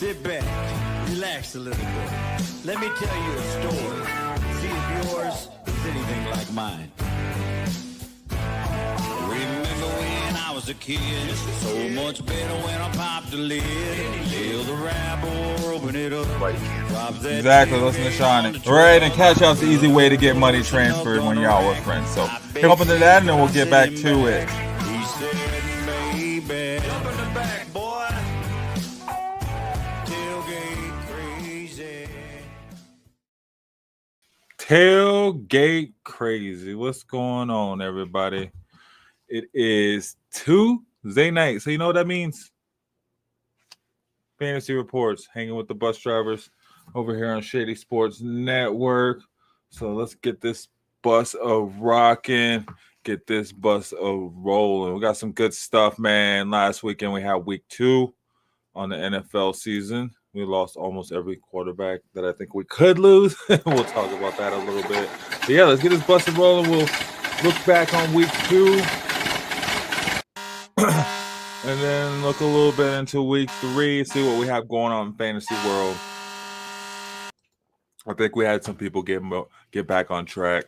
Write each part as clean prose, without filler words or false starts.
Sit back, relax a little bit. Let me tell you a story. See if yours is anything like mine. Remember when I was a kid? So much better when I popped the lid. Feel the rapper, open it up. Exactly, listen to Shawnee. Right, and Cash Out's the easy way to get money transferred when y'all with friends. So pick up into that and then we'll get back to it. He said, baby, jump in the back, boy. Tailgate crazy. Tailgate crazy. What's going on, everybody? It is Tuesday night. So you know what that means? Fantasy reports, hanging with the bus drivers over here on Shady Sports Network. So let's get this bus of rocking, get this bus of rolling. We got some good stuff, man. Last weekend we had week 2 on the NFL season. We lost almost every quarterback that I think we could lose. We'll talk about that a little bit. But yeah, let's get this bus of rolling. We'll look back on week 2. And then look a little bit into week 3, see what we have going on in fantasy world. I think we had some people get back on track.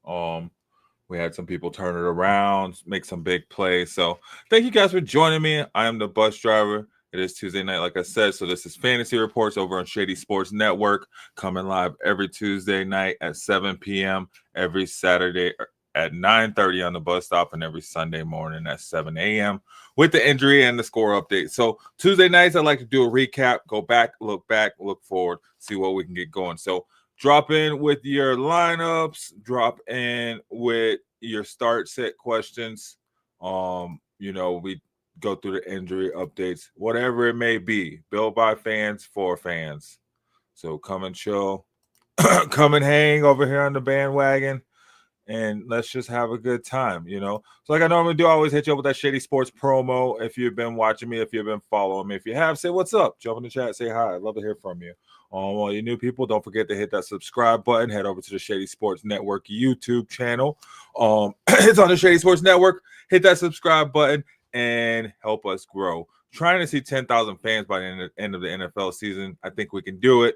We had some people turn it around, make some big plays. So thank you guys for joining me. I am the bus driver. It is Tuesday night, like I said. So this is Fantasy Reports over on Shady Sports Network, coming live every Tuesday night at 7 p.m., every Saturday at 9:30 on the bus stop, and every Sunday morning at 7 a.m. with the injury and the score update. So Tuesday nights, I like to do a recap, go back, look forward, see what we can get going. So drop in with your lineups, drop in with your start set questions. We go through the injury updates, whatever it may be, built by fans for fans. So come and chill, come and hang over here on the bandwagon. And let's just have a good time, So like I normally do, I always hit you up with that Shady Sports promo. If you've been watching me, if you've been following me, if you have, say what's up. Jump in the chat, say hi. I'd love to hear from you. All you new people, don't forget to hit that subscribe button. Head over to the Shady Sports Network YouTube channel. It's on the Shady Sports Network. Hit that subscribe button and help us grow. Trying to see 10,000 fans by the end of the NFL season. I think we can do it.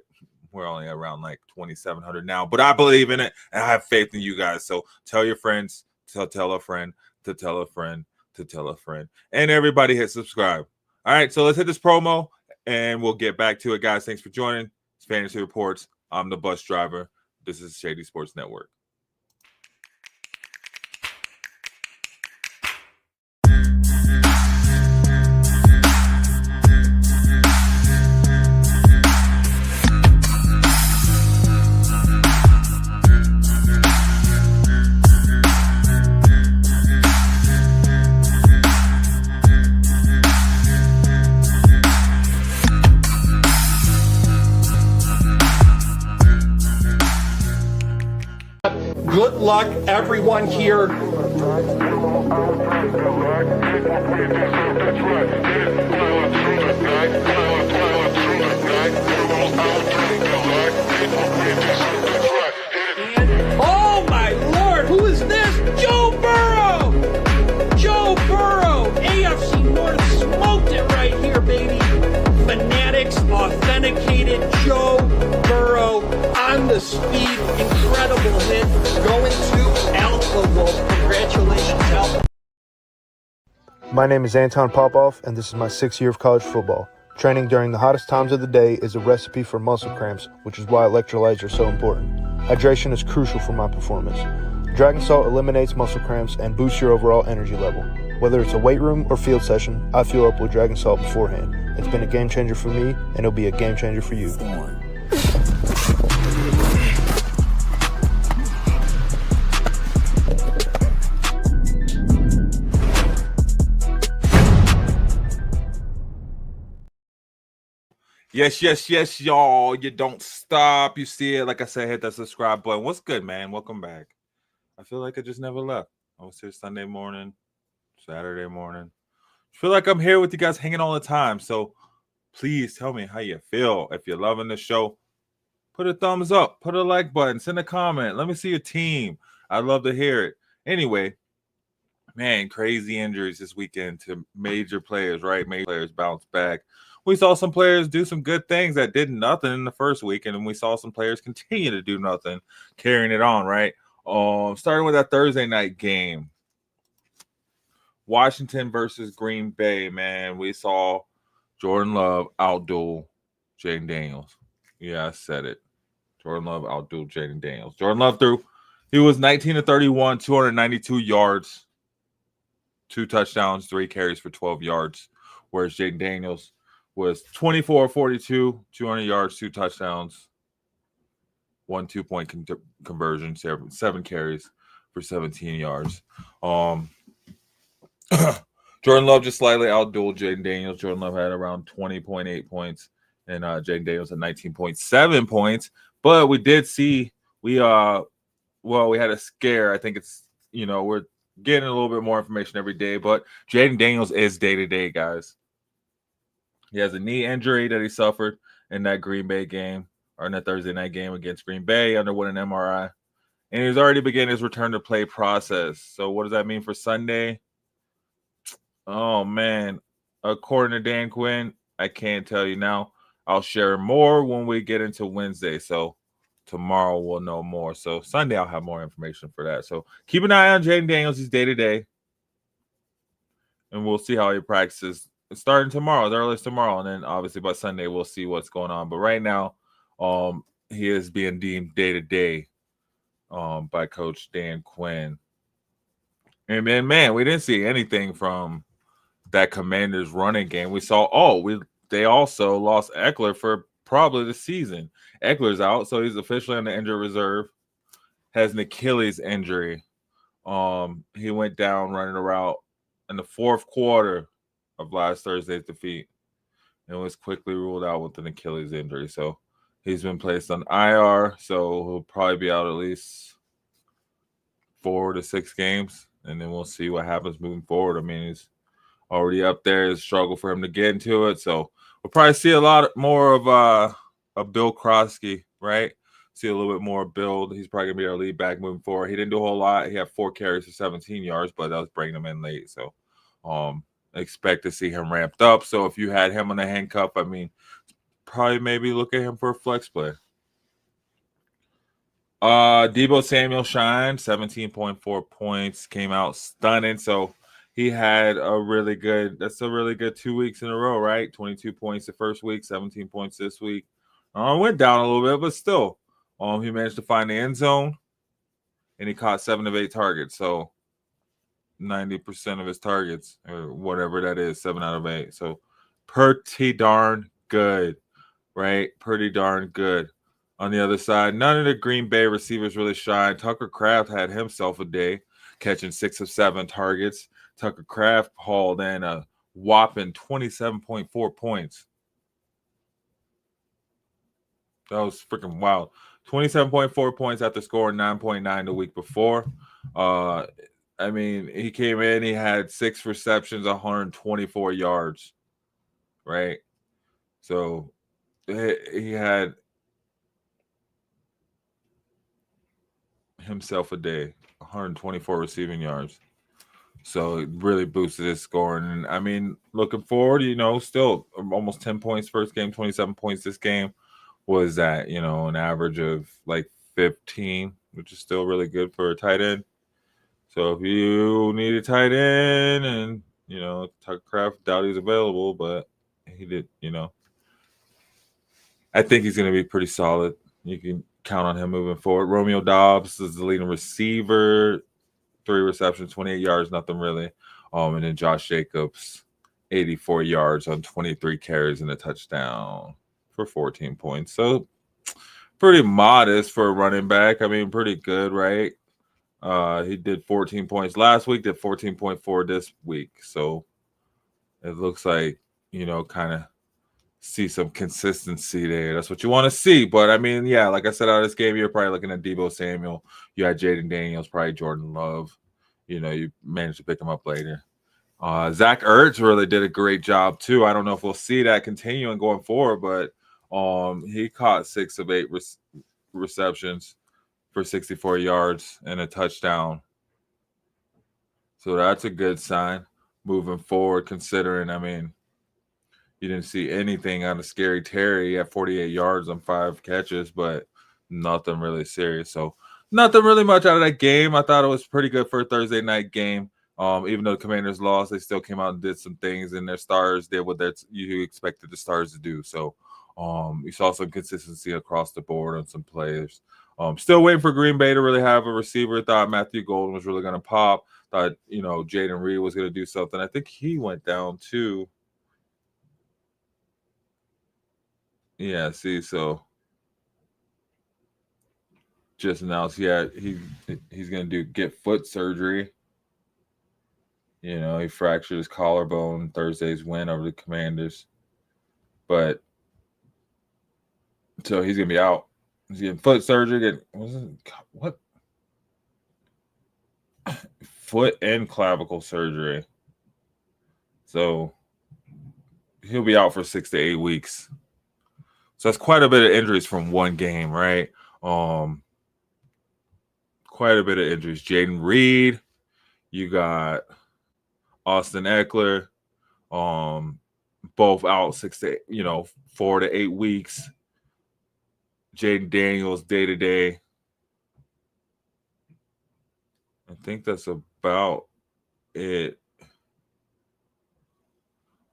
We're only around like 2,700 now, but I believe in it and I have faith in you guys. So tell your friends, tell a friend, to tell a friend, to tell a friend, and everybody hit subscribe. All right, so let's hit this promo and we'll get back to it, guys. Thanks for joining. It's Fantasy Reports. I'm the bus driver. This is Shady Sports Network. Good luck, everyone here. Oh my Lord, who is this? Joe Burrow! Joe Burrow! AFC North smoked it right here, baby. Fanatics, authenticated Joe Burrow on the speed, incredible hit, going to Alpha Wolf. Congratulations, Alpha. My name is Anton Popoff, and this is my 6th year of college football. Training during the hottest times of the day is a recipe for muscle cramps, which is why electrolytes are so important. Hydration is crucial for my performance. Dragon Salt eliminates muscle cramps and boosts your overall energy level. Whether it's a weight room or field session, I fuel up with Dragon Salt beforehand. It's been a game changer for me, and it'll be a game changer for you. Yes, y'all. You don't stop. You see it. Like I said, hit that subscribe button. What's good, man? Welcome back. I feel like I just never left. I was here Sunday morning, Saturday morning. I feel like I'm here with you guys hanging all the time. So please tell me how you feel. If you're loving the show, put a thumbs up, put a like button, send a comment. Let me see your team. I'd love to hear it. Anyway, man, crazy injuries this weekend to major players, right? Major players bounce back. we saw some players do some good things that did nothing in the first week, and then we saw some players continue to do nothing, carrying it on, right? Starting with that Thursday night game, Washington versus Green Bay, man. We saw Jordan Love outduel Jaden Daniels. Yeah, I said it. Jordan Love outdueled Jaden Daniels. Jordan Love threw. He was 19 to 31, 292 yards, 2 touchdowns, 3 carries for 12 yards, whereas Jaden Daniels was 24 42, 200 yards, 2 touchdowns, 1 2-point conversion, 7 carries for 17 yards. Jordan Love just slightly outdueled Jaden Daniels. Jordan Love had around 20.8 points, and Jaden Daniels had 19.7 points. But we did see we had a scare. I think it's we're getting a little bit more information every day, but Jaden Daniels is day-to-day, guys. He has a knee injury that he suffered in that Green Bay game, or in that Thursday night game against Green Bay, underwent an MRI. And he's already begun his return to play process. So what does that mean for Sunday? Oh, man. According to Dan Quinn, I can't tell you now. I'll share more when we get into Wednesday. So tomorrow we'll know more. So Sunday I'll have more information for that. So keep an eye on Jaden Daniels. He's day-to-day. And we'll see how he practices. It's starting tomorrow, as early as tomorrow. And then obviously by Sunday we'll see what's going on. But right now, he is being deemed day-to-day by Coach Dan Quinn. And then, man, we didn't see anything from that Commanders running game. We saw, they also lost Eckler for probably the season. Eckler's out, so he's officially on the injured reserve. Has an Achilles injury. He went down running a route in the fourth quarter of last Thursday's defeat and was quickly ruled out with an Achilles injury. So he's been placed on IR, so he'll probably be out at least 4 to 6 games, and then we'll see what happens moving forward. I mean, he's already up there. It's a struggle for him to get into it. So we'll probably see a lot more of Bill Krosky, right? See a little bit more build. He's probably going to be our lead back moving forward. He didn't do a whole lot. He had 4 carries for 17 yards, but that was bringing him in late. So expect to see him ramped up. So if you had him on the handcuff, I mean, probably maybe look at him for a flex play. Deebo Samuel shined, 17.4 points, came out stunning. So he had a really good 2 weeks in a row, right? 22 points the first week, 17 points this week. Went down a little bit, but still, he managed to find the end zone, and he caught 7 of 8 targets. So 90% of his targets, or whatever that is, 7 out of 8. So pretty darn good, right? Pretty darn good. On the other side, none of the Green Bay receivers really shined. Tucker Kraft had himself a day, catching 6 of 7 targets. Tucker Kraft hauled in a whopping 27.4 points. That was freaking wild. 27.4 points after scoring 9.9 the week before. I mean, he came in, he had 6 receptions, 124 yards, right? So he had himself a day, 124 receiving yards. So it really boosted his scoring. And I mean, looking forward, still almost 10 points first game, 27 points this game. Was that, an average of like 15, which is still really good for a tight end. So if you need a tight end and, Tucker Kraft, doubt he's available, but he did, I think he's going to be pretty solid. You can count on him moving forward. Romeo Doubs is the leading receiver, 3 receptions, 28 yards, nothing really. And then Josh Jacobs, 84 yards on 23 carries and a touchdown for 14 points. So pretty modest for a running back. I mean, pretty good, right? He did 14 points last week, did 14.4 this week. So it looks like, kind of see some consistency there. That's what you want to see. But I mean, yeah, like I said, out of this game, you're probably looking at Deebo Samuel. You had Jaden Daniels, probably Jordan Love. You managed to pick him up later. Zach Ertz really did a great job too. I don't know if we'll see that continuing going forward, but he caught 6 of 8 receptions for 64 yards and a touchdown. So that's a good sign moving forward, considering, I mean, You didn't see anything out of Scary Terry at 48 yards on 5 catches, but nothing really serious. So nothing really much out of that game. I thought it was pretty good for a Thursday night game. Even though the Commanders lost, they still came out and did some things, and their stars did what you expected the stars to do. So you saw some consistency across the board on some players. Still waiting for Green Bay to really have a receiver. Thought Matthew Golden was really going to pop. Thought, Jaden Reed was going to do something. I think he went down too. Yeah, see, so just announced he's going to get foot surgery. He fractured his collarbone Thursday's win over the Commanders. But so he's going to be out. He's getting foot surgery. What? Foot and clavicle surgery. So he'll be out for 6 to 8 weeks. So that's quite a bit of injuries from one game, right? Quite a bit of injuries. Jaden Reed, you got Austin Eckler, both out 4 to 8 weeks. Jaden Daniels day to day. I think that's about it.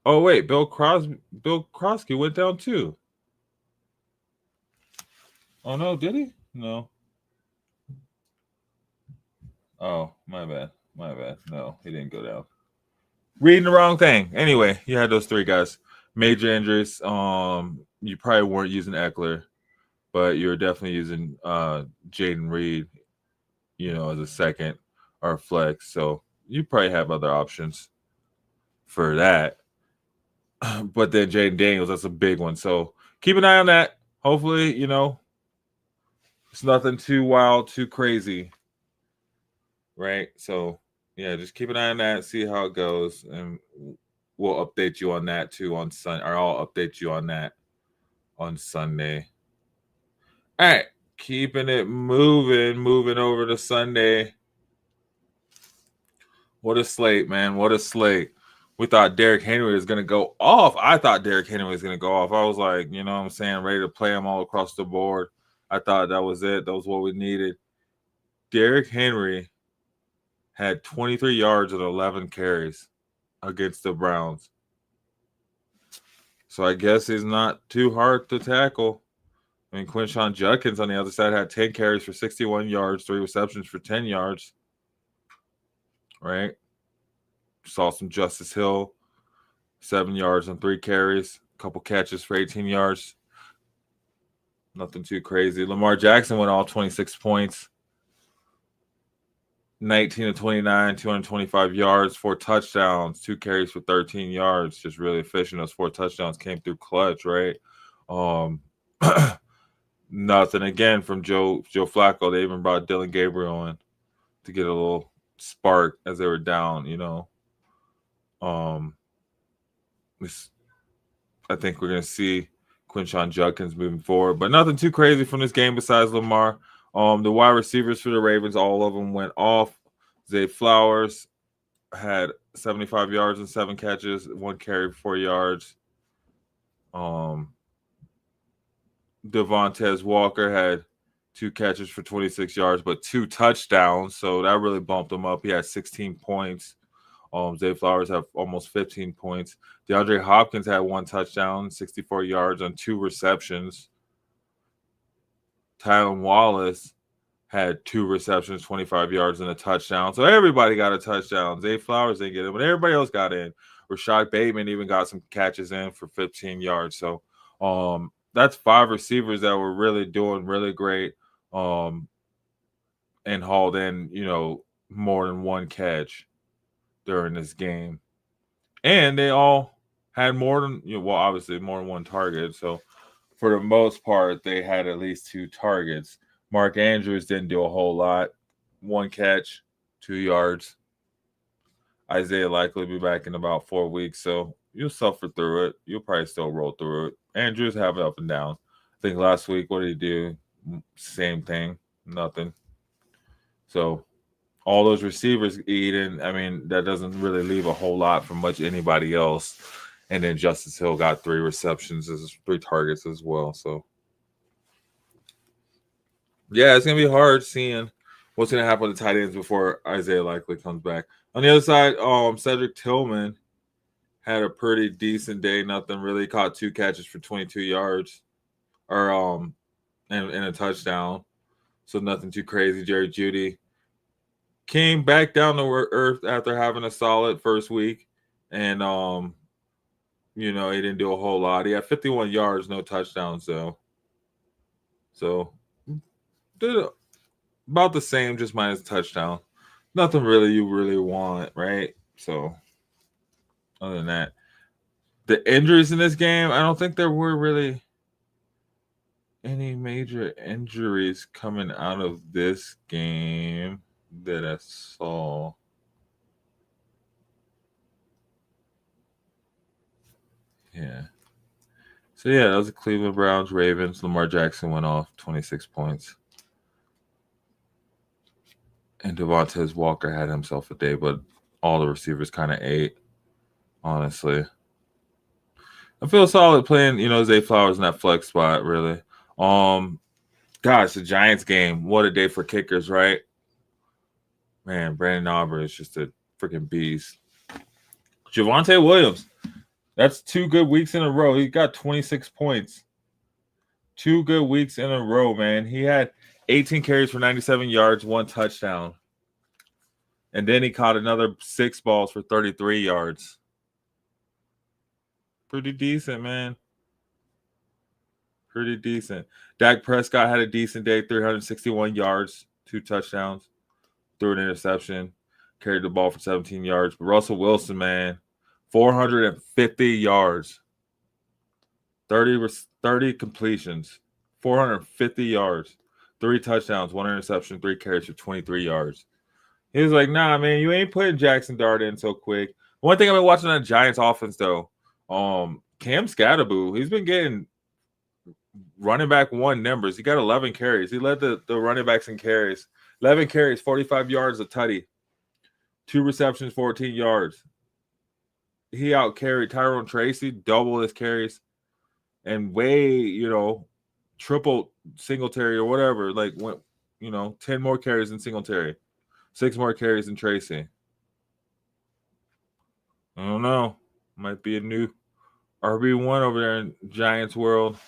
Oh wait, Bill Crosby went down too. Oh no, did he? No. Oh, my bad. No, he didn't go down. Reading the wrong thing. Anyway, you had those 3 guys. Major injuries. You probably weren't using Eckler, but you're definitely using Jaden Reed, as a second or flex. So you probably have other options for that. But then Jaden Daniels, that's a big one. So keep an eye on that. Hopefully, it's nothing too wild, too crazy. Right? So, yeah, just keep an eye on that, see how it goes. And we'll update you on that too on Sunday. Or I'll update you on that on Sunday. All right. Keeping it moving over to Sunday. What a slate, man. What a slate. We thought Derrick Henry was going to go off. I thought Derrick Henry was going to go off. I was like, ready to play him all across the board. I thought that was it. That was what we needed. Derrick Henry had 23 yards and 11 carries against the Browns. So I guess he's not too hard to tackle. I mean, Quinshon Judkins on the other side had 10 carries for 61 yards, 3 receptions for 10 yards. Right? Saw some Justice Hill, 7 yards and 3 carries, a couple catches for 18 yards. Nothing too crazy. Lamar Jackson went all 26 points. 19 to 29, 225 yards, 4 touchdowns, 2 carries for 13 yards. Just really efficient. Those 4 touchdowns came through clutch, right? Nothing again from Joe Flacco. They even brought Dylan Gabriel in to get a little spark as they were down, I think we're going to see Quinshon Judkins moving forward, but nothing too crazy from this game besides Lamar. The wide receivers for the Ravens, all of them went off. Zay Flowers had 75 yards and 7 catches, 1 carry, 4 yards. Devontae Walker had 2 catches for 26 yards, but 2 touchdowns, so that really bumped him up. He had 16 points. Zay Flowers have almost 15 points. DeAndre Hopkins had 1 touchdown, 64 yards on 2 receptions. Tylan Wallace had 2 receptions, 25 yards and a touchdown. So everybody got a touchdown. Zay Flowers didn't get it, but everybody else got in. Rashad Bateman even got some catches in for 15 yards. So that's 5 receivers that were really doing really great and hauled in, more than 1 catch during this game. And they all had more than, obviously more than 1 target. So for the most part, they had at least 2 targets. Mark Andrews didn't do a whole lot. 1 catch, 2 yards. Isaiah likely be back in about 4 weeks, so you'll suffer through it. You'll probably still roll through it. Andrews have it up and down. I think last week, what did he do? Same thing, nothing. So all those receivers eating, that doesn't really leave a whole lot for much anybody else. And then Justice Hill got 3 receptions, 3 targets as well. So, yeah, it's going to be hard seeing what's going to happen with the tight ends before Isaiah likely comes back. On the other side, Cedric Tillman had a pretty decent day. Nothing really. Caught 2 catches for 22 yards and a touchdown. So nothing too crazy. Jerry Jeudy came back down to earth after having a solid first week. And, he didn't do a whole lot. He had 51 yards, no touchdowns, though. So did about the same, just minus touchdown. Nothing really you really want, right? So other than that, the injuries in this game, I don't think there were really any major injuries coming out of this game that I saw. Yeah. So, yeah, that was the Cleveland Browns, Ravens. Lamar Jackson went off 26 points. And Devontae Walker had himself a day, but all the receivers kind of ate, honestly. I feel solid playing, Zay Flowers in that flex spot, really. Gosh, the Giants game, what a day for kickers, right? Man, Brandon Aubrey is just a freaking beast. Javonte Williams, that's 2 good weeks in a row. He got 26 points. 2 good weeks in a row, man. He had 18 carries for 97 yards, 1 touchdown. And then he caught another 6 balls for 33 yards. Pretty decent, man. Pretty decent. Dak Prescott had a decent day, 361 yards, 2 touchdowns, threw an interception, carried the ball for 17 yards. But Russell Wilson, man, 450 yards, 30 completions, 450 yards, 3 touchdowns, 1 interception, 3 carries for 23 yards. He was like, nah, man, you ain't putting Jackson Dart in so quick. One thing I've been watching on the Giants offense, though, Cam Scatterboo, he's been getting running back 1 numbers. He got 11 carries. He led the running backs in carries. 11 carries, 45 yards, a tutty. 2 receptions, 14 yards. He out-carried Tyrone Tracy, double his carries, and triple Singletary or whatever. 10 more carries than Singletary. 6 more carries than Tracy. I don't know. Might be a new RB1 over there in Giants world.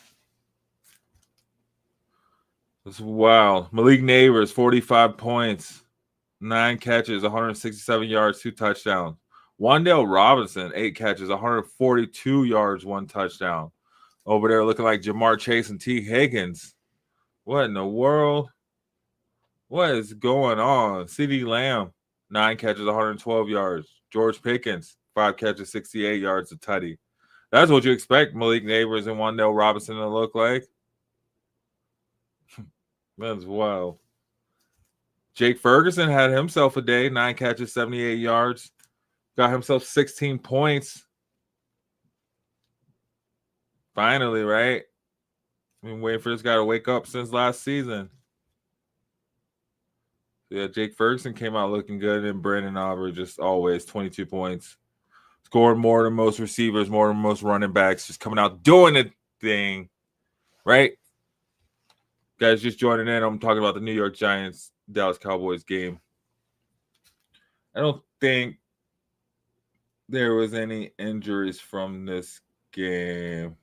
That's wild. Malik Neighbors, 45 points, 9 catches, 167 yards, 2 touchdowns. Wan'Dale Robinson, 8 catches, 142 yards, 1 touchdown. Over there looking like Jamar Chase and T. Higgins. What in the world? What is going on? CeeDee Lamb, 9 catches, 112 yards. George Pickens, 5 catches, 68 yards, a tutty. That's what you expect Malik Neighbors and Wan'Dale Robinson to look like. That's wild. Jake Ferguson had himself a day, 9 catches, 78 yards. Got himself 16 points. Finally, right? I've been waiting for this guy to wake up since last season. Yeah, Jake Ferguson came out looking good, and Brandon Aubrey just always 22 points. Scoring more than most receivers, more than most running backs, just coming out doing the thing, right? Guys, just joining in. I'm talking about the New York Giants, Dallas Cowboys game. I don't think there was any injuries from this game.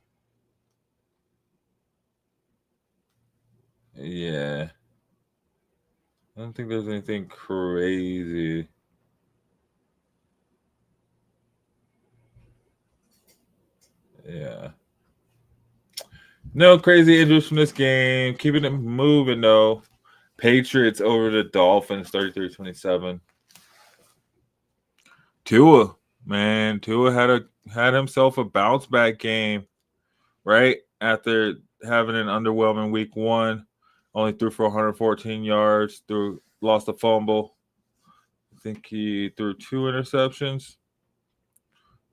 Yeah. I don't think there's anything crazy. Yeah. No crazy injuries from this game. Keeping it moving, though. Patriots over the Dolphins, 33-27. Tua, man. Tua had himself a bounce-back game, right? After having an underwhelming week 1. Only threw for 114 yards. Lost a fumble. I think he threw 2 interceptions.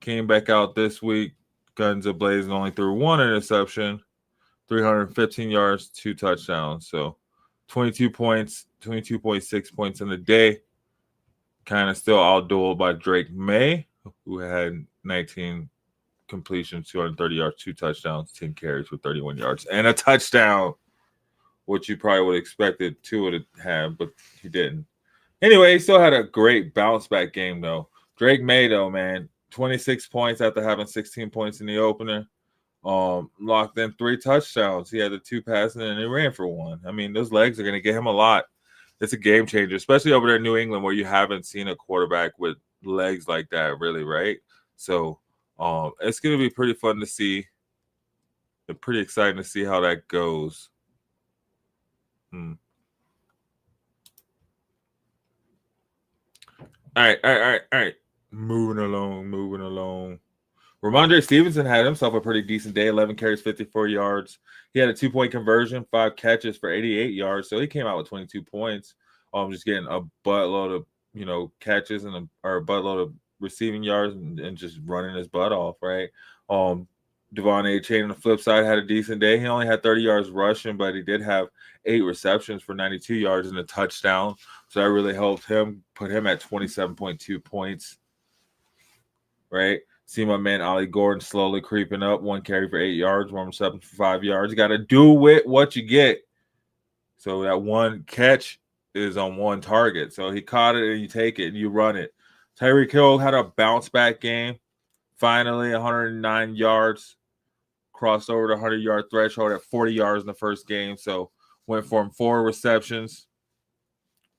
Came back out this week. Guns a-blazing, only threw 1 interception. 315 yards, 2 touchdowns. So 22 points, 22.6 points in the day. Kind of still outdueled by Drake May, who had 19 completions, 230 yards, 2 touchdowns, 10 carries for 31 yards, and a touchdown, which you probably would have expected Tua to have, but he didn't. Anyway, he still had a great bounce back game, though. Drake May, though, man, 26 points after having 16 points in the opener. Locked in 3 touchdowns. He had the 2 passing and he ran for 1. I mean, those legs are going to get him a lot. It's a game changer, especially over there in New England where you haven't seen a quarterback with legs like that, really, right? So it's going to be pretty fun to see. And pretty exciting to see how that goes. All right. Moving along. Ramondre Stevenson had himself a pretty decent day, 11 carries, 54 yards. He had a 2-point conversion, 5 catches for 88 yards. So he came out with 22 points. Just getting a buttload of, catches and a buttload of receiving yards and just running his butt off, right? Devon A-Chain on the flip side had a decent day. He only had 30 yards rushing, but he did have 8 receptions for 92 yards and a touchdown. So that really helped him, put him at 27.2 points, right? See my man Ollie Gordon slowly creeping up. 1 carry for 8 yards, 1 reception for 5 yards. You got to do with what you get. So that 1 catch is on 1 target. So he caught it and you take it and you run it. Tyreek Hill had a bounce back game. Finally, 109 yards. Crossed over the 100-yard threshold at 40 yards in the first game. So went from 4 receptions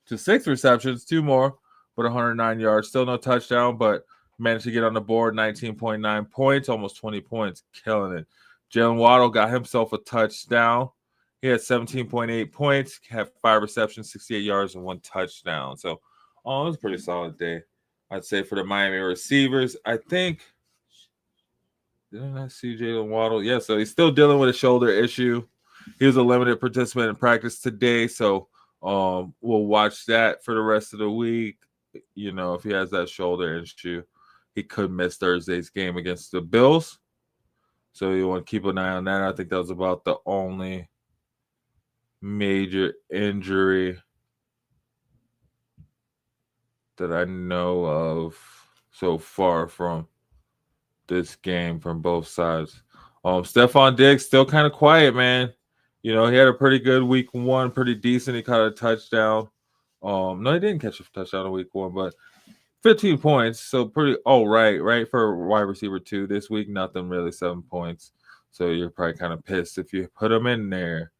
to 6 receptions, 2 more, but 109 yards. Still no touchdown, but managed to get on the board, 19.9 points, almost 20 points, killing it. Jalen Waddle got himself a touchdown. He had 17.8 points, had 5 receptions, 68 yards, and 1 touchdown. So, it was a pretty solid day, I'd say, for the Miami receivers. I think, didn't I see Jalen Waddle? Yeah, so he's still dealing with a shoulder issue. He was a limited participant in practice today, so we'll watch that for the rest of the week. If he has that shoulder issue, he could miss Thursday's game against the Bills. So you want to keep an eye on that. I think that was about the only major injury that I know of so far from this game from both sides. Stephon Diggs still kind of quiet, man. He had a pretty good week 1, pretty decent. He caught a touchdown. No, he didn't catch a touchdown in week 1, but 15 points, so pretty right for wide receiver 2 this week. Nothing really, 7 points. So you're probably kind of pissed if you put him in there.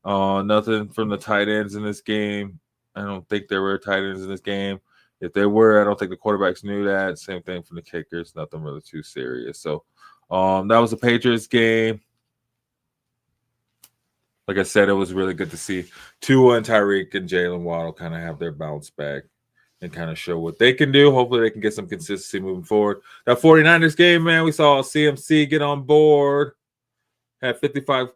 Nothing from the tight ends in this game. I don't think there were tight ends in this game. If they were, I don't think the quarterbacks knew that. Same thing from the kickers. Nothing really too serious. So that was the Patriots game. Like I said, it was really good to see Tua and Tyreek and Jalen Waddle kind of have their bounce back and kind of show what they can do. Hopefully they can get some consistency moving forward. That 49ers game, man, we saw CMC get on board. Had 55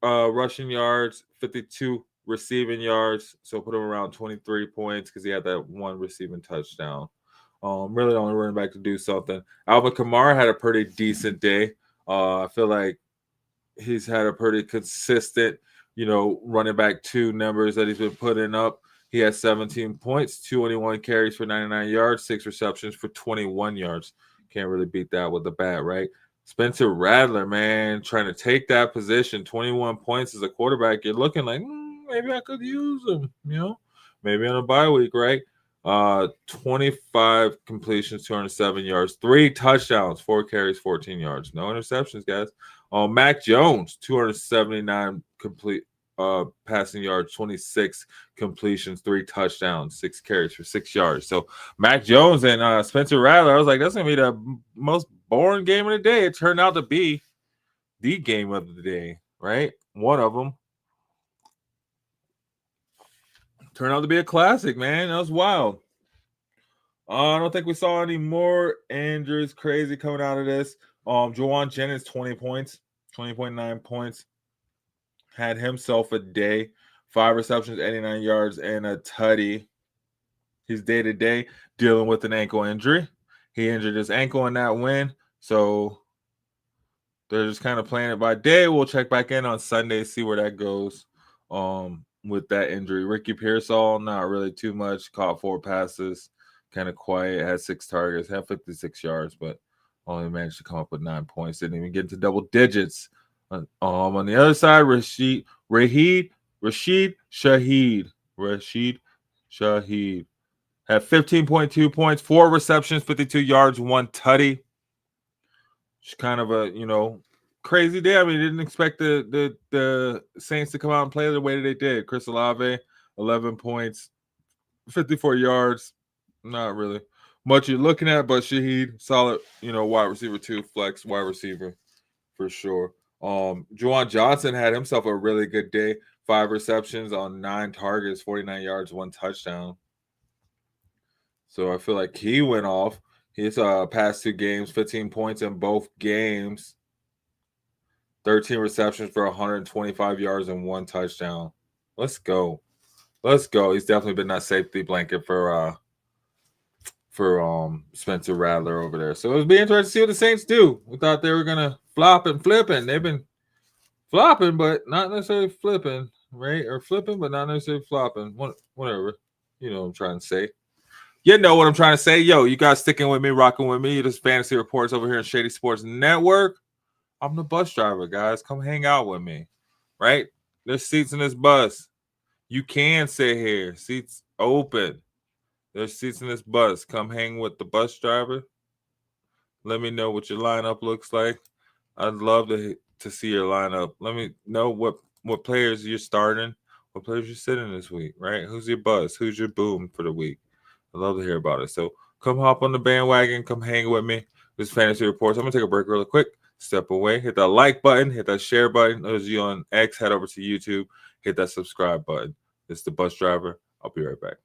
rushing yards, 52 receiving yards. So put him around 23 points because he had that 1 receiving touchdown. Really only running back to do something. Alvin Kamara had a pretty decent day. I feel like he's had a pretty consistent, running back 2 numbers that he's been putting up. He has 17 points, 21 carries for 99 yards, 6 receptions for 21 yards. Can't really beat that with a bat, right? Spencer Rattler, man, trying to take that position, 21 points as a quarterback. You're looking like, maybe I could use him, maybe on a bye week, right? 25 completions, 207 yards, 3 touchdowns, 4 carries, 14 yards. No interceptions, guys. Mac Jones, 279 complete passing yards, 26 completions, 3 touchdowns, 6 carries for 6 yards. So Mac Jones and Spencer Rattler, I was like, that's going to be the most boring game of the day. It turned out to be the game of the day, right? One of them. Turned out to be a classic, man. That was wild. I don't think we saw any more injuries crazy coming out of this. Juwan Jennings, 20 points, 20.9 points. Had himself a day. 5 receptions, 89 yards, and a tutty. He's day-to-day dealing with an ankle injury. He injured his ankle in that win. So they're just kind of playing it by day. We'll check back in on Sunday, see where that goes with that injury. Ricky Pearsall, not really too much. Caught 4 passes. Kind of quiet. Had 6 targets. Had 56 yards, but Only managed to come up with 9 points. Didn't even get into double digits. On the other side, Rashid Shaheed had 15.2 points, 4 receptions, 52 yards, 1 tutty. It's kind of a crazy day. I mean, didn't expect the Saints to come out and play the way that they did. Chris Olave, 11 points, 54 yards. Not really much you're looking at, but Shaheed, solid, wide receiver 2, flex wide receiver for sure. Juwan Johnson had himself a really good day. 5 receptions on 9 targets, 49 yards, 1 touchdown. So I feel like he went off. His past 2 games, 15 points in both games. 13 receptions for 125 yards and 1 touchdown. Let's go. Let's go. He's definitely been that safety blanket for Spencer Rattler over there. So it'll be interesting to see what the Saints do. We thought they were gonna flop and flip, and they've been flopping, but not necessarily flipping, right? Or flipping, but not necessarily flopping. Whatever. You know what I'm trying to say. You know what I'm trying to say. Yo, you guys sticking with me, rocking with me. This Fantasy Reports over here in Shady Sports Network. I'm the bus driver, guys. Come hang out with me, right? There's seats in this bus. You can sit here. Seats open. There's seats in this bus. Come hang with the bus driver. Let me know what your lineup looks like. I'd love to see your lineup. Let me know what players you're starting, what players you're sitting this week, right? Who's your bus? Who's your boom for the week? I'd love to hear about it. So come hop on the bandwagon. Come hang with me. This Fantasy Reports. I'm going to take a break really quick. Step away. Hit that like button. Hit that share button. Those of you on X, head over to YouTube. Hit that subscribe button. It's the bus driver. I'll be right back.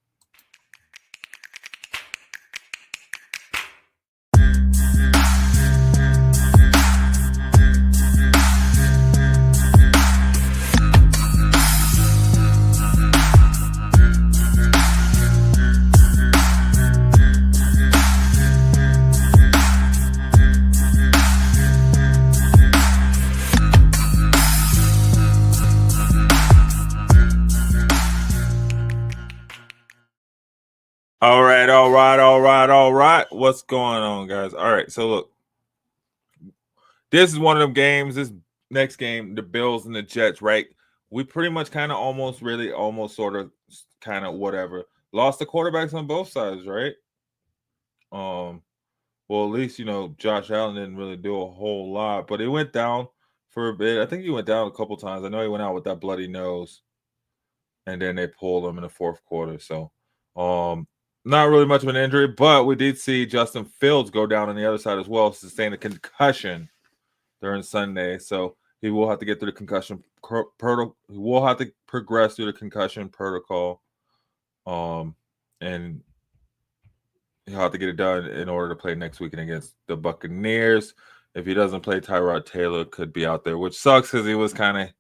All right. What's going on, guys? All right. So look, this is one of them games. This next game, the Bills and the Jets, right? We pretty much kind of almost whatever. Lost the quarterbacks on both sides, right? Well, at least, Josh Allen didn't really do a whole lot, but he went down for a bit. I think he went down a couple times. I know he went out with that bloody nose, and then they pulled him in the fourth quarter. So, not really much of an injury, but we did see Justin Fields go down on the other side as well, sustain a concussion during Sunday. So he will have to get through the concussion protocol. He will have to progress through the concussion protocol, and he'll have to get it done in order to play next weekend against the Buccaneers. If he doesn't play, Tyrod Taylor could be out there, which sucks because he was kind of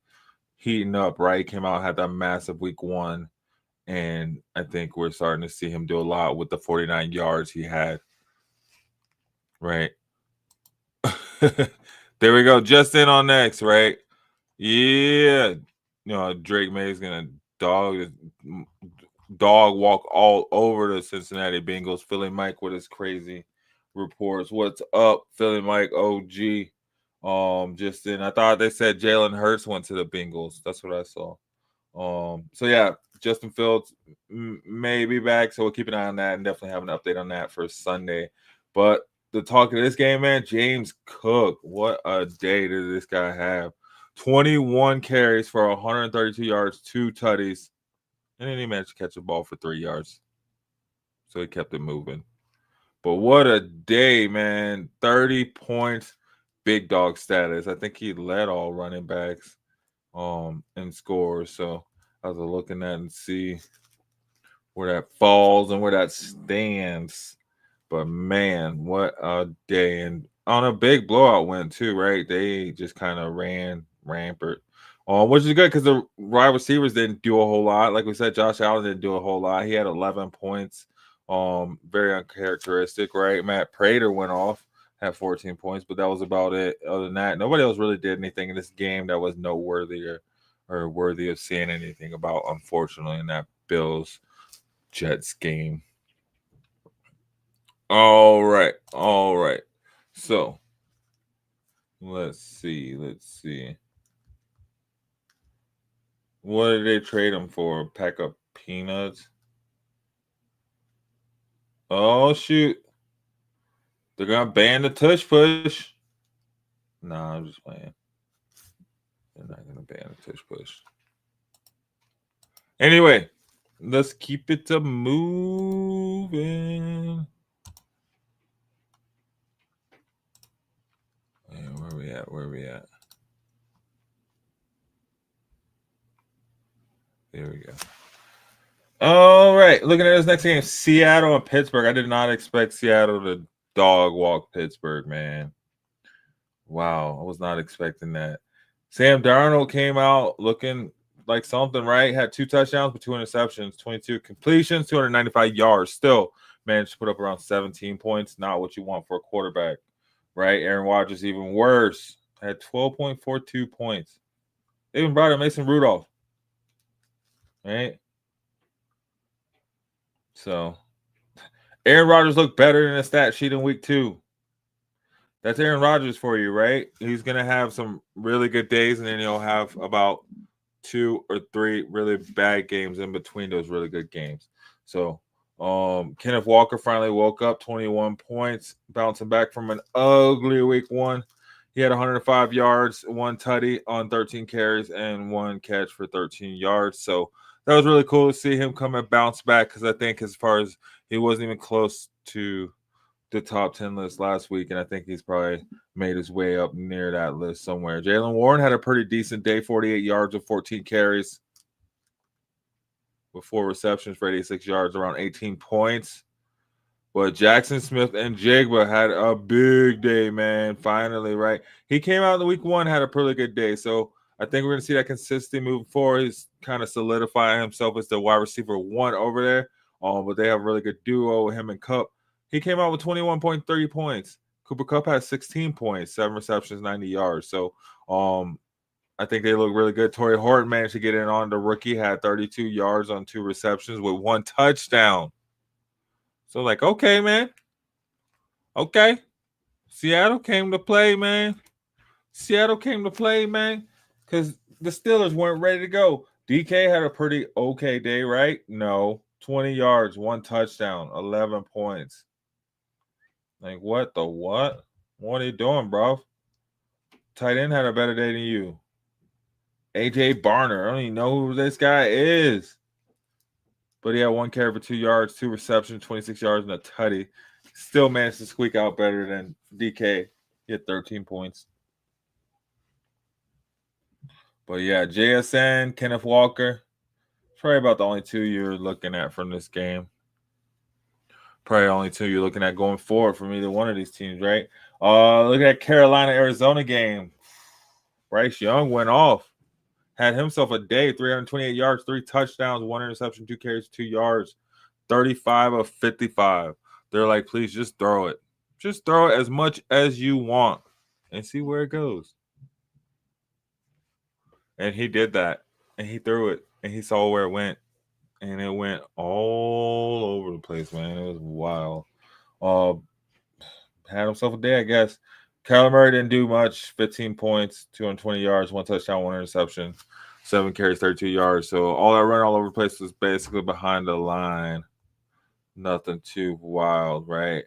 heating up, right? He came out, had that massive week 1. And I think we're starting to see him do a lot with the 49 yards he had. Right. There we go. Just in on next, right? Yeah. Drake May's going to dog walk all over the Cincinnati Bengals. Philly Mike with his crazy reports. What's up, Philly Mike OG? Just in. I thought they said Jalen Hurts went to the Bengals. That's what I saw. So yeah, Justin Fields may be back, so we'll keep an eye on that and definitely have an update on that for Sunday. But the talk of this game, man, James Cook, what a day did this guy have? 21 carries for 132 yards, 2 tutties, and then he managed to catch a ball for 3 yards. So he kept it moving. But what a day, man. 30 points, big dog status. I think he led all running backs in scores. So I was looking at and see where that falls and where that stands. But man, what a day. And on a big blowout win too, right? They just kind of ran rampant. Which is good because the wide receivers didn't do a whole lot. Like we said, Josh Allen didn't do a whole lot. He had 11 points. Very uncharacteristic, right? Matt Prater went off, had 14 points, but that was about it. Other than that, nobody else really did anything in this game that was noteworthy or worthy of seeing anything about, unfortunately, in that Bills-Jets game. All right. So let's see. What did they trade him for? A pack of peanuts? Oh shoot. They're gonna ban the tush push. Nah, I'm just playing. They're not gonna ban the tush push. Anyway, let's keep it a moving. Where we at? There we go. All right, looking at this next game, Seattle and Pittsburgh. I did not expect Seattle to dog walk Pittsburgh, man. Wow, I was not expecting that. Sam Darnold came out looking like something, right? Had 2 touchdowns but 2 interceptions, 22 completions, 295 yards. Still managed to put up around 17 points. Not what you want for a quarterback, right? Aaron Rodgers even worse. Had 12.42 points. They even brought in Mason Rudolph, right? So Aaron Rodgers looked better than a stat sheet in week 2. That's Aaron Rodgers for you, right? He's going to have some really good days, and then he'll have about 2 or 3 really bad games in between those really good games. So Kenneth Walker finally woke up, 21 points, bouncing back from an ugly week 1. He had 105 yards, 1 tutty on 13 carries, and 1 catch for 13 yards. So that was really cool to see him come and bounce back, because I think as far as he wasn't even close to the top 10 list last week, and I think he's probably made his way up near that list somewhere. Jaylen Warren had a pretty decent day, 48 yards of 14 carries with 4 receptions for 86 yards, around 18 points. But Jackson Smith and Jigba had a big day, man. Finally, right? He came out in the week 1, had a pretty good day. So I think we're going to see that consistency moving forward. He's kind of solidifying himself as the wide receiver 1 over there. But they have a really good duo with him and Kupp. He came out with 21.30 points. Cooper Kupp has 16 points, 7 receptions, 90 yards. So I think they look really good. Torrey Horton managed to get in on the rookie, had 32 yards on 2 receptions with 1 touchdown. So, like, okay, man. Okay. Seattle came to play, man. Because the Steelers weren't ready to go. DK had a pretty okay day, right? No. 20 yards, 1 touchdown, 11 points. Like, what the what? What are you doing, bro? Tight end had a better day than you. AJ Barner. I don't even know who this guy is. But he had 1 carry for 2 yards, 2 receptions, 26 yards, and a tutty. Still managed to squeak out better than DK. He had 13 points. But yeah, JSN, Kenneth Walker. Probably about the only 2 you're looking at from this game. Probably only 2 you're looking at going forward from either one of these teams, right? Look at that Carolina-Arizona game. Bryce Young went off. Had himself a day, 328 yards, 3 touchdowns, 1 interception, 2 carries, 2 yards, 35 of 55. They're like, please just throw it. Just throw it as much as you want and see where it goes. And he did that. And he threw it. And he saw where it went. And it went all over the place, man. It was wild. Had himself a day, I guess. Kyler Murray didn't do much. 15 points, 220 yards, 1 touchdown, 1 interception, 7 carries, 32 yards. So all that run all over the place was basically behind the line. Nothing too wild, right?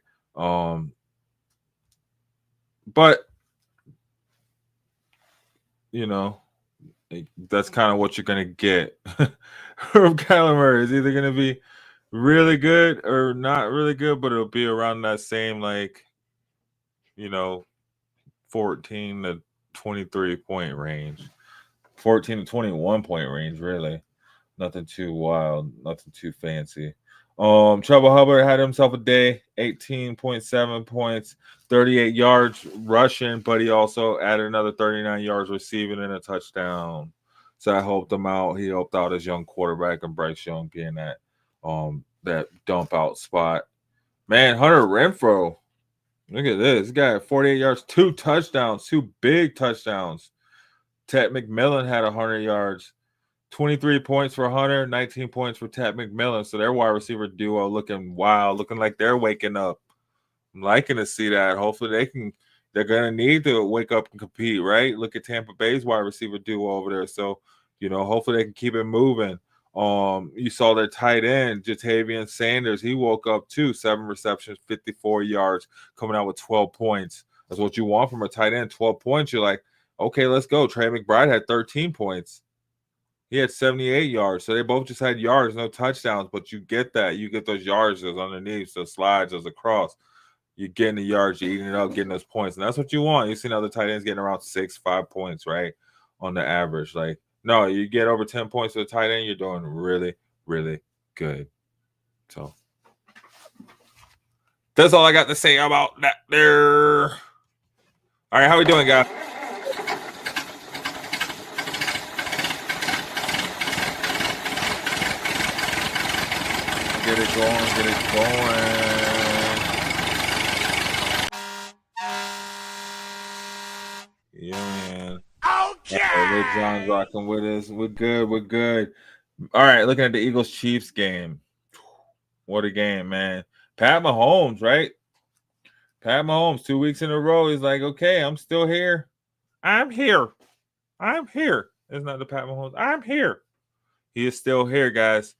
But you know, that's kind of what you're gonna get from Kyler Murray. It's either gonna be really good or not really good, but it'll be around that same, like, 14 to 23 point range, 14 to 21 point range, really. Nothing too wild, nothing too fancy. Chuba Hubbard had himself a day, 18.7 points, 38 yards rushing, but he also added another 39 yards receiving and a touchdown. So I helped him out. He helped out his young quarterback and Bryce Young being that dump out spot. Man, Hunter Renfrow. Look at this. This guy had 48 yards, 2 touchdowns, 2 big touchdowns. Ted McMillan had 100 yards. 23 points for Hunter, 19 points for Ted McMillan. So their wide receiver duo looking wild, looking like they're waking up. I'm liking to see that. Hopefully they're gonna need to wake up and compete, right? Look at Tampa Bay's wide receiver duo over there. So, hopefully they can keep it moving. You saw their tight end, Jatavian Sanders. He woke up too, 7 receptions, 54 yards, coming out with 12 points. That's what you want from a tight end. 12 points. You're like, okay, let's go. Trey McBride had 13 points. He had 78 yards. So they both just had yards, no touchdowns. But you get that. You get those yards, those underneath, those slides, those across. You're getting the yards, you're eating it up, getting those points. And that's what you want. You've seen other tight ends getting around 6-5 points, right? On the average. Like, no, you get over 10 points for the tight end, you're doing really, really good. So that's all I got to say about that there. All right, how we doing, guys? Get it going, get it going. Yeah, man. Okay. Lil John's rocking with us. We're good. All right, looking at the Eagles-Chiefs game. What a game, man. Pat Mahomes, right? Pat Mahomes, 2 weeks in a row. He's like, okay, I'm still here. I'm here. It's not the Pat Mahomes. I'm here. He is still here, guys.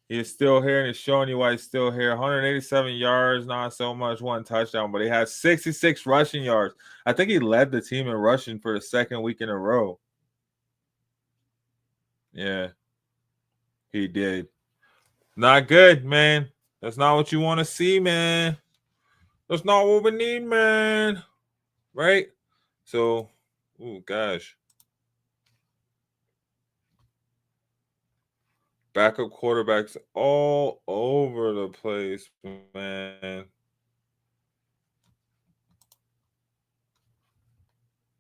He is still here, and it's showing you why he's still here. 187 yards, not so much, 1 touchdown, but he has 66 rushing yards. I think he led the team in rushing for the 2nd week in a row. Yeah, he did. Not good, man. That's not what you want to see, man. That's not what we need, man. Right? So, oh, gosh. Backup quarterbacks all over the place, man.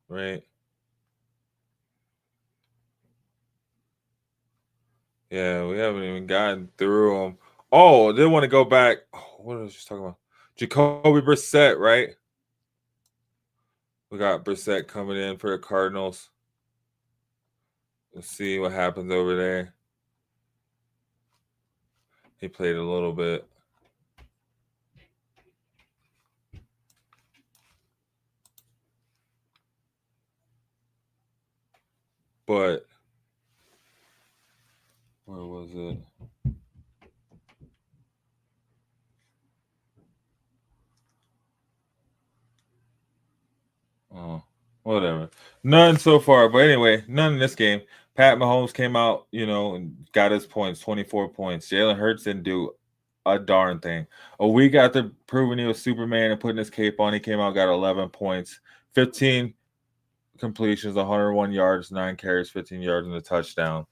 Right? Yeah, we haven't even gotten through them. Oh, they want to go back. Oh, what was I just talking about? Jacoby Brissett, right? We got Brissett coming in for the Cardinals. Let's see what happens over there. He played a little bit. But where was it? Oh, whatever. None so far. But anyway, none in this game. Pat Mahomes came out, and got his points, 24 points. Jalen Hurts didn't do a darn thing. A week after proving he was Superman and putting his cape on, he came out, got 11 points, 15 completions, 101 yards, 9 carries, 15 yards, and a touchdown.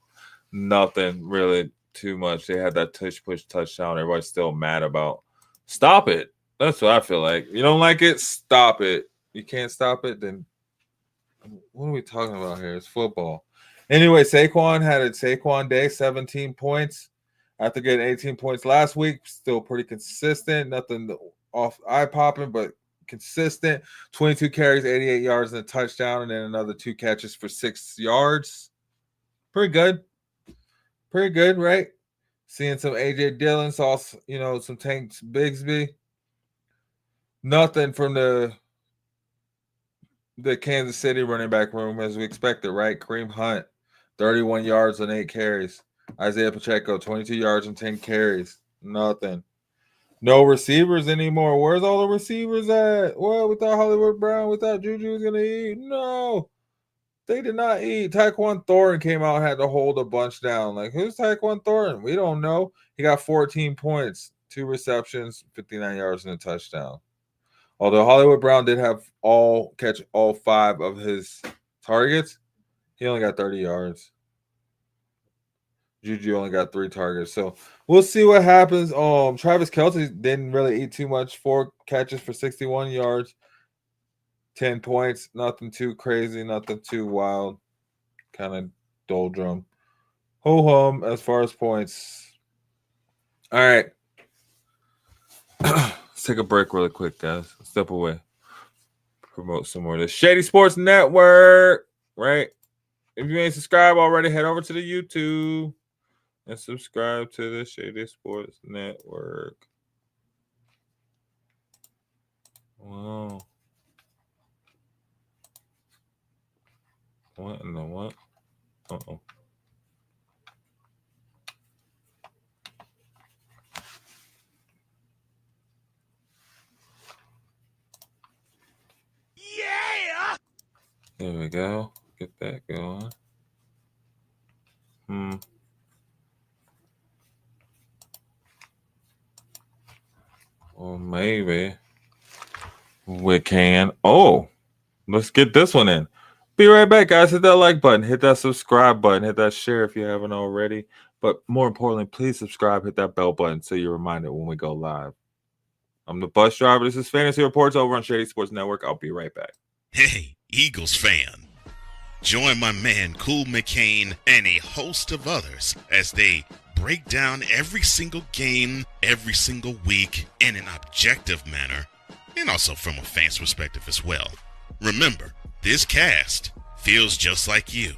Nothing really too much. They had that push touchdown. Everybody's still mad about. Stop it. That's what I feel like. You don't like it? Stop it. You can't stop it, then what are we talking about here? It's football. Anyway, Saquon had a Saquon day, 17 points. After getting 18 points last week, still pretty consistent. Nothing off eye-popping, but consistent. 22 carries, 88 yards, and a touchdown, and then another 2 catches for 6 yards. Pretty good. Pretty good, right? Seeing some A.J. Dillon, saw, some Tank Bigsby. Nothing from the Kansas City running back room as we expected, right? Kareem Hunt, 31 yards and 8 carries. Isaiah Pacheco, 22 yards and 10 carries. Nothing. No receivers anymore. Where's all the receivers at? Well, we thought Hollywood Brown, we thought Juju was going to eat. No, they did not eat. Tyquan Thornton came out and had to hold a bunch down. Like, who's Tyquan Thornton? We don't know. He got 14 points, 2 receptions, 59 yards and a touchdown. Although Hollywood Brown did catch all 5 of his targets, he only got 30 yards. Juju only got 3 targets. So we'll see what happens. Travis Kelce didn't really eat too much. 4 catches for 61 yards, 10 points. Nothing too crazy, nothing too wild. Kind of doldrum. Ho-hum as far as points. All right. Let's take a break really quick, guys. Step away. Promote some more of this Shady Sports Network, right? If you ain't subscribed already, head over to the YouTube and subscribe to the Shady Sports Network. Wow. What in the what? Uh-oh. Yeah! There we go. Get that going. Well, maybe we can. Oh, let's get this one in. Be right back, guys. Hit that like button. Hit that subscribe button. Hit that share if you haven't already. But more importantly, please subscribe. Hit that bell button so you're reminded when we go live. I'm the bus driver. This is Fantasy Reports over on Shady Sports Network. I'll be right back. Hey, Eagles fan. Join my man Cool McCain and a host of others as they break down every single game, every single week in an objective manner, and also from a fan's perspective as well. Remember, this cast feels just like you.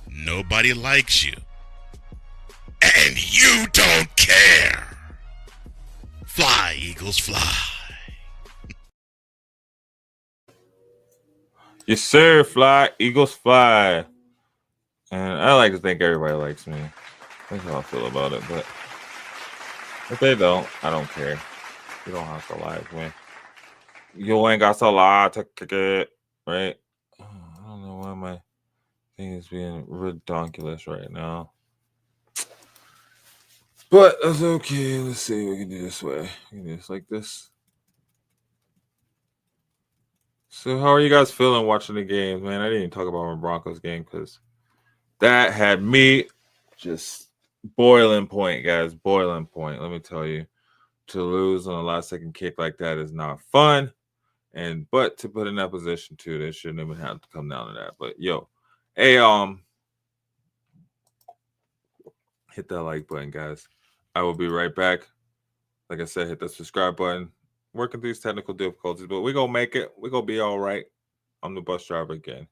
Nobody likes you. And you don't care. Fly, Eagles, fly. Yes, sir. Fly, Eagles, fly. And I like to think everybody likes me. That's how I feel about it. But if they don't, I don't care. You don't have to like me. You ain't got to lie to kick it, right? I don't know why my thing is being redonkulous right now. But that's okay. Let's see. We can do this way. We can do this like this. So how are you guys feeling watching the games, man? I didn't even talk about my Broncos game because that had me just boiling point, guys. Boiling point. Let me tell you. To lose on a last second kick like that is not fun. But to put in that position too, they shouldn't even have to come down to that. But yo, hey, hit that like button, guys. I will be right back. Like I said, hit that subscribe button. Working through these technical difficulties, but we're gonna make it. We're gonna be all right. I'm the bus driver again.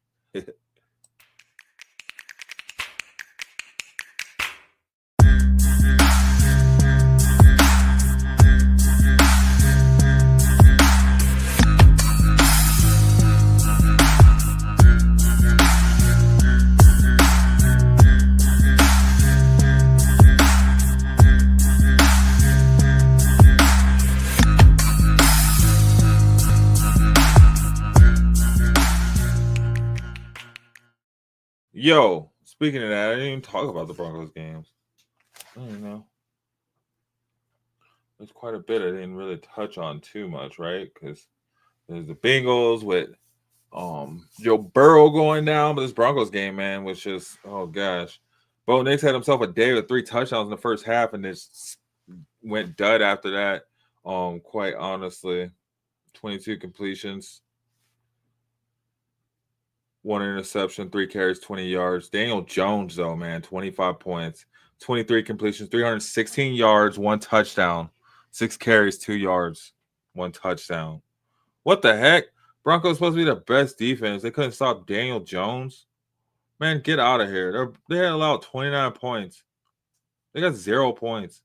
Yo, speaking of that, I didn't even talk about the Broncos games. I don't know. There's quite a bit I didn't really touch on too much, right? Because there's the Bengals with Joe Burrow going down, but this Broncos game, man, was just, oh gosh. Bo Nix had himself a day with 3 touchdowns in the first half and just went dud after that. Quite honestly. 22 completions. 1 interception, 3 carries, 20 yards. Daniel Jones, though, man, 25 points, 23 completions, 316 yards, 1 touchdown, 6 carries, 2 yards, 1 touchdown. What the heck? Broncos supposed to be the best defense. They couldn't stop Daniel Jones. Man, get out of here. They had allowed 29 points. They got 0 points.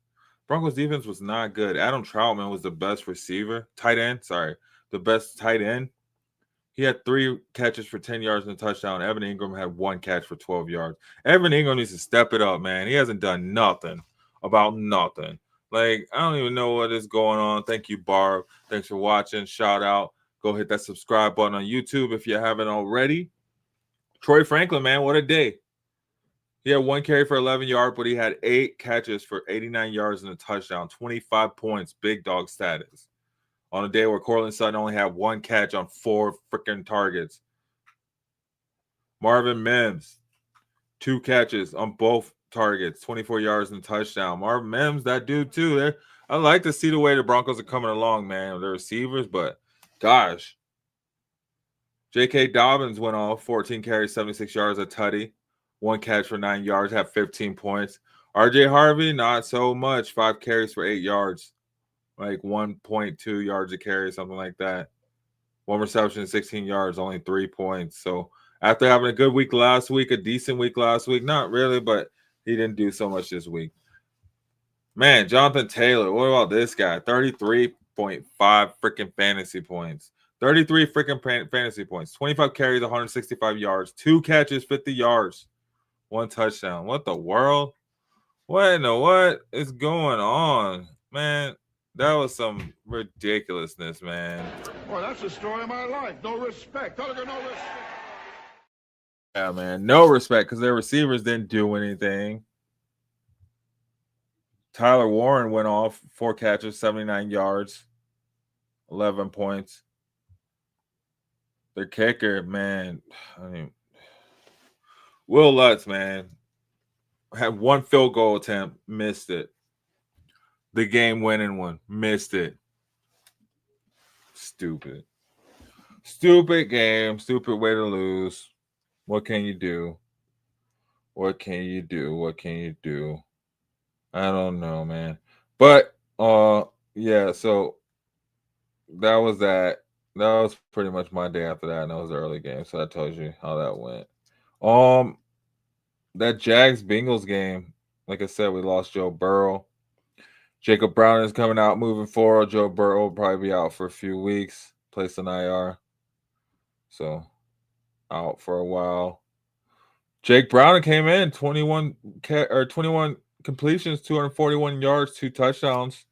Broncos defense was not good. Adam Troutman was the best receiver. The best tight end. He had 3 catches for 10 yards and a touchdown. Evan Ingram had 1 catch for 12 yards. Evan Ingram needs to step it up, man. He hasn't done nothing about nothing. Like, I don't even know what is going on. Thank you, Barb. Thanks for watching. Shout out. Go hit that subscribe button on YouTube if you haven't already. Troy Franklin, man, what a day. He had 1 carry for 11 yards, but he had 8 catches for 89 yards and a touchdown. 25 points, big dog status. On a day where Cortland Sutton only had 1 catch on 4 freaking targets. Marvin Mims, 2 catches on both targets, 24 yards and a touchdown. Marvin Mims, that dude too. I like to see the way the Broncos are coming along, man. The receivers, but gosh. J.K. Dobbins went off, 14 carries, 76 yards, a tutty. 1 catch for 9 yards, had 15 points. R.J. Harvey, not so much. 5 carries for 8 yards. Like 1.2 yards a carry, something like that. 1 reception, 16 yards, only 3 points. So after having a good week last week, a decent week last week, not really, but he didn't do so much this week. Man, Jonathan Taylor, what about this guy? 33 freaking fantasy points. 33 freaking fantasy points. 25 carries, 165 yards. 2 catches, 50 yards. 1 touchdown. What the world? What is going on? Man, that was some ridiculousness, man. Boy, that's the story of my life. No respect. No respect. Yeah, man. No respect because their receivers didn't do anything. Tyler Warren went off 4 catches, 79 yards, 11 points. Their kicker, man, Will Lutz, man, had 1 field goal attempt, missed it. The game-winning one, missed it. Stupid game, stupid way to lose. What can you do? What can you do? I don't know, man. But yeah, so that was that. That was pretty much my day after that, and that was the early game. So that tells you how that went. That Jags-Bengals game, like I said, we lost Joe Burrow. Jacob Brown is coming out moving forward. Joe Burrow will probably be out for a few weeks, placed on IR. So out for a while. Jake Brown came in 21 completions, 241 yards, 2 touchdowns,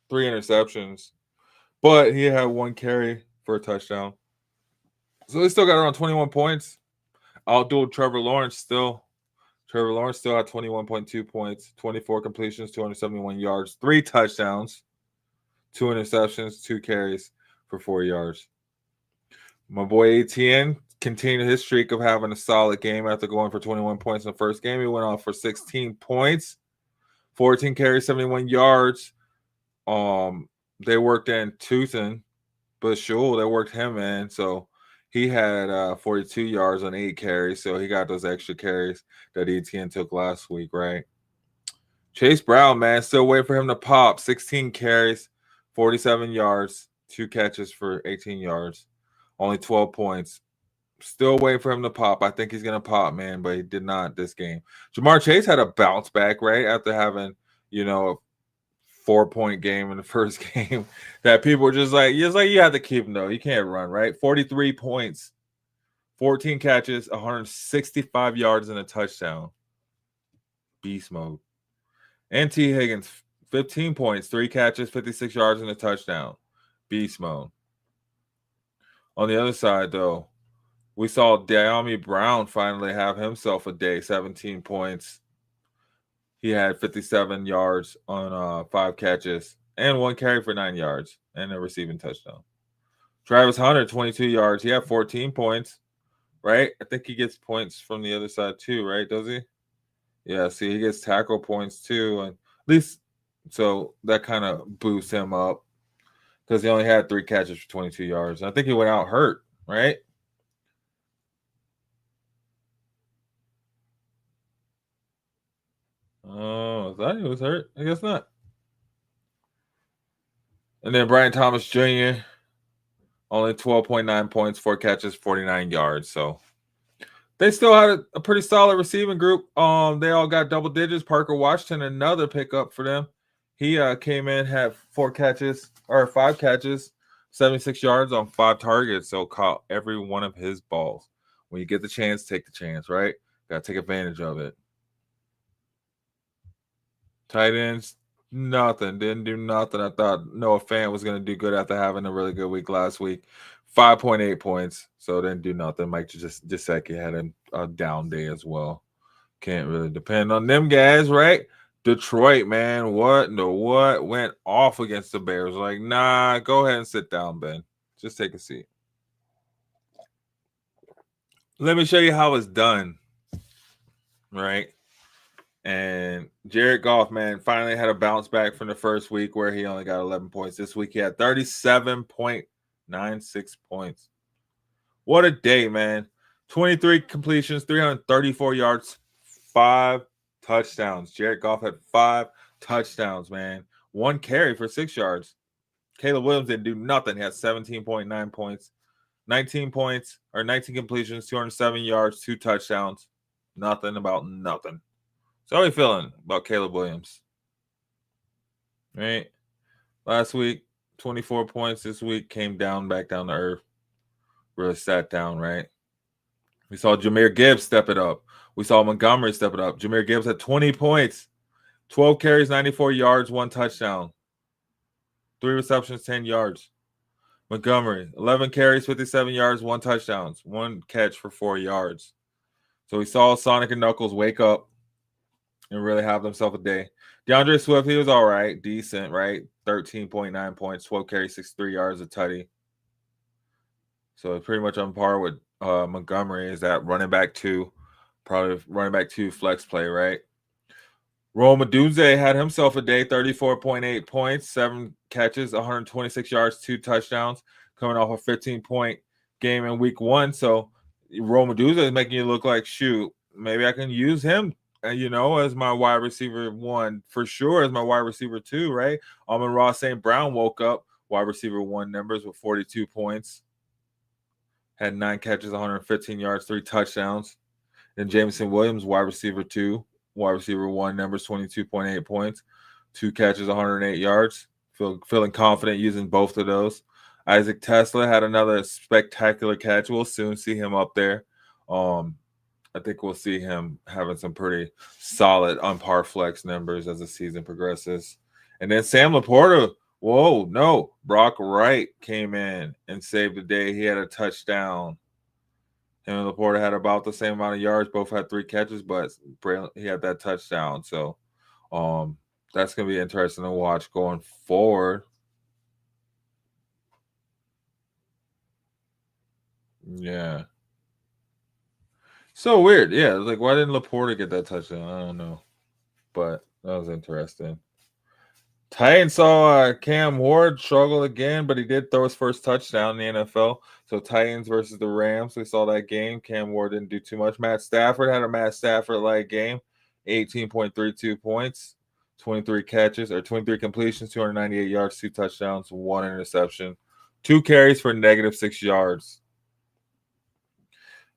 3 interceptions. But he had 1 carry for a touchdown. So he still got around 21 points. Outdueled Trevor Lawrence still. Trevor Lawrence still had 21.2 points, 24 completions, 271 yards, 3 touchdowns, 2 interceptions, 2 carries for 4 yards. My boy ATN continued his streak of having a solid game after going for 21 points in the first game. He went off for 16 points, 14 carries, 71 yards. They worked in Tucson, but sure, they worked him in. So he had 42 yards on 8 carries. So he got those extra carries that ETN took last week, right? Chase Brown, man, still waiting for him to pop. 16 carries, 47 yards, 2 catches for 18 yards, only 12 points. Still waiting for him to pop. I think he's going to pop, man, but he did not this game. Jamar Chase had a bounce back, right, after having, a 4-point game in the first game that people were just like, you have to keep him, though. You can't run, right? 43 points, 14 catches, 165 yards, and a touchdown. Beast mode. And T. Higgins, 15 points, 3 catches, 56 yards, and a touchdown. Beast mode. On the other side, though, we saw De'Ami Brown finally have himself a day, 17 points. He had 57 yards on 5 catches and 1 carry for 9 yards and a receiving touchdown. Travis Hunter, 22 yards. He had 14 points, right? I think he gets points from the other side too, right? Does he? Yeah, see, he gets tackle points too. And at least, so that kind of boosts him up because he only had 3 catches for 22 yards. I think he went out hurt, right? Oh, I thought he was hurt. I guess not. And then Brian Thomas Jr., only 12.9 points, 4 catches, 49 yards. So they still had a pretty solid receiving group. They all got double digits. Parker Washington, another pickup for them. He came in, had 5 catches, 76 yards on 5 targets. So caught every one of his balls. When you get the chance, take the chance, right? Got to take advantage of it. Tight ends, nothing. Didn't do nothing. I thought Noah Fant was going to do good after having a really good week last week. 5.8 points, so didn't do nothing. Mike Gesicki had a down day as well. Can't really depend on them guys, right? Detroit, man, what went off against the Bears? Like, nah, go ahead and sit down, Ben. Just take a seat. Let me show you how it's done, right? And Jared Goff, man, finally had a bounce back from the first week where he only got 11 points. This week he had 37.96 points. What a day, man. 23 completions, 334 yards, 5 touchdowns. Jared Goff had 5 touchdowns, man. 1 carry for 6 yards. Caleb Williams didn't do nothing. He had 17.9 points. 19 completions, 207 yards, 2 touchdowns. Nothing about nothing. So how are you feeling about Caleb Williams? Right? last week, 24 points this week, came back down to earth. Really sat down, right? We saw Jahmyr Gibbs step it up. We saw Montgomery step it up. Jahmyr Gibbs had 20 points, 12 carries, 94 yards, 1 touchdown, 3 receptions, 10 yards. Montgomery, 11 carries, 57 yards, 1 touchdown, 1 catch for 4 yards. So we saw Sonic and Knuckles wake up and really have themselves a day. DeAndre Swift, he was all right, decent, right? 13.9 points, 12 carries, 63 yards, a tutty. So it's pretty much on par with Montgomery. Is that running back 2, probably running back 2 flex play, right? Rome Odunze had himself a day, 34.8 points, 7 catches, 126 yards, 2 touchdowns, coming off a 15-point game in week 1. So Rome Odunze is making you look like, shoot, maybe I can use him, as my wide receiver 1, for sure, as my wide receiver 2, right? Amon-Ra St. Brown woke up, wide receiver 1 numbers with 42 points, had 9 catches, 115 yards, 3 touchdowns. Then Jameson Williams, wide receiver 2, wide receiver 1 numbers, 22.8 points, 2 catches, 108 yards. Feeling confident using both of those. Isaac Tesla had another spectacular catch. We'll soon see him up there. I think we'll see him having some pretty solid on par flex numbers as the season progresses. And then Sam Laporta, Brock Wright came in and saved the day. He had a touchdown. Him and Laporta had about the same amount of yards. Both had 3 catches, but he had that touchdown. So that's going to be interesting to watch going forward. Yeah. So weird. Yeah, like, why didn't Laporta get that touchdown? I don't know. But that was interesting. Titans saw Cam Ward struggle again, but he did throw his first touchdown in the NFL. So Titans versus the Rams, we saw that game. Cam Ward didn't do too much. Matt Stafford had a Matt Stafford-like game, 18.32 points, 23 catches, or 23 completions, 298 yards, 2 touchdowns, 1 interception, 2 carries for -6 yards.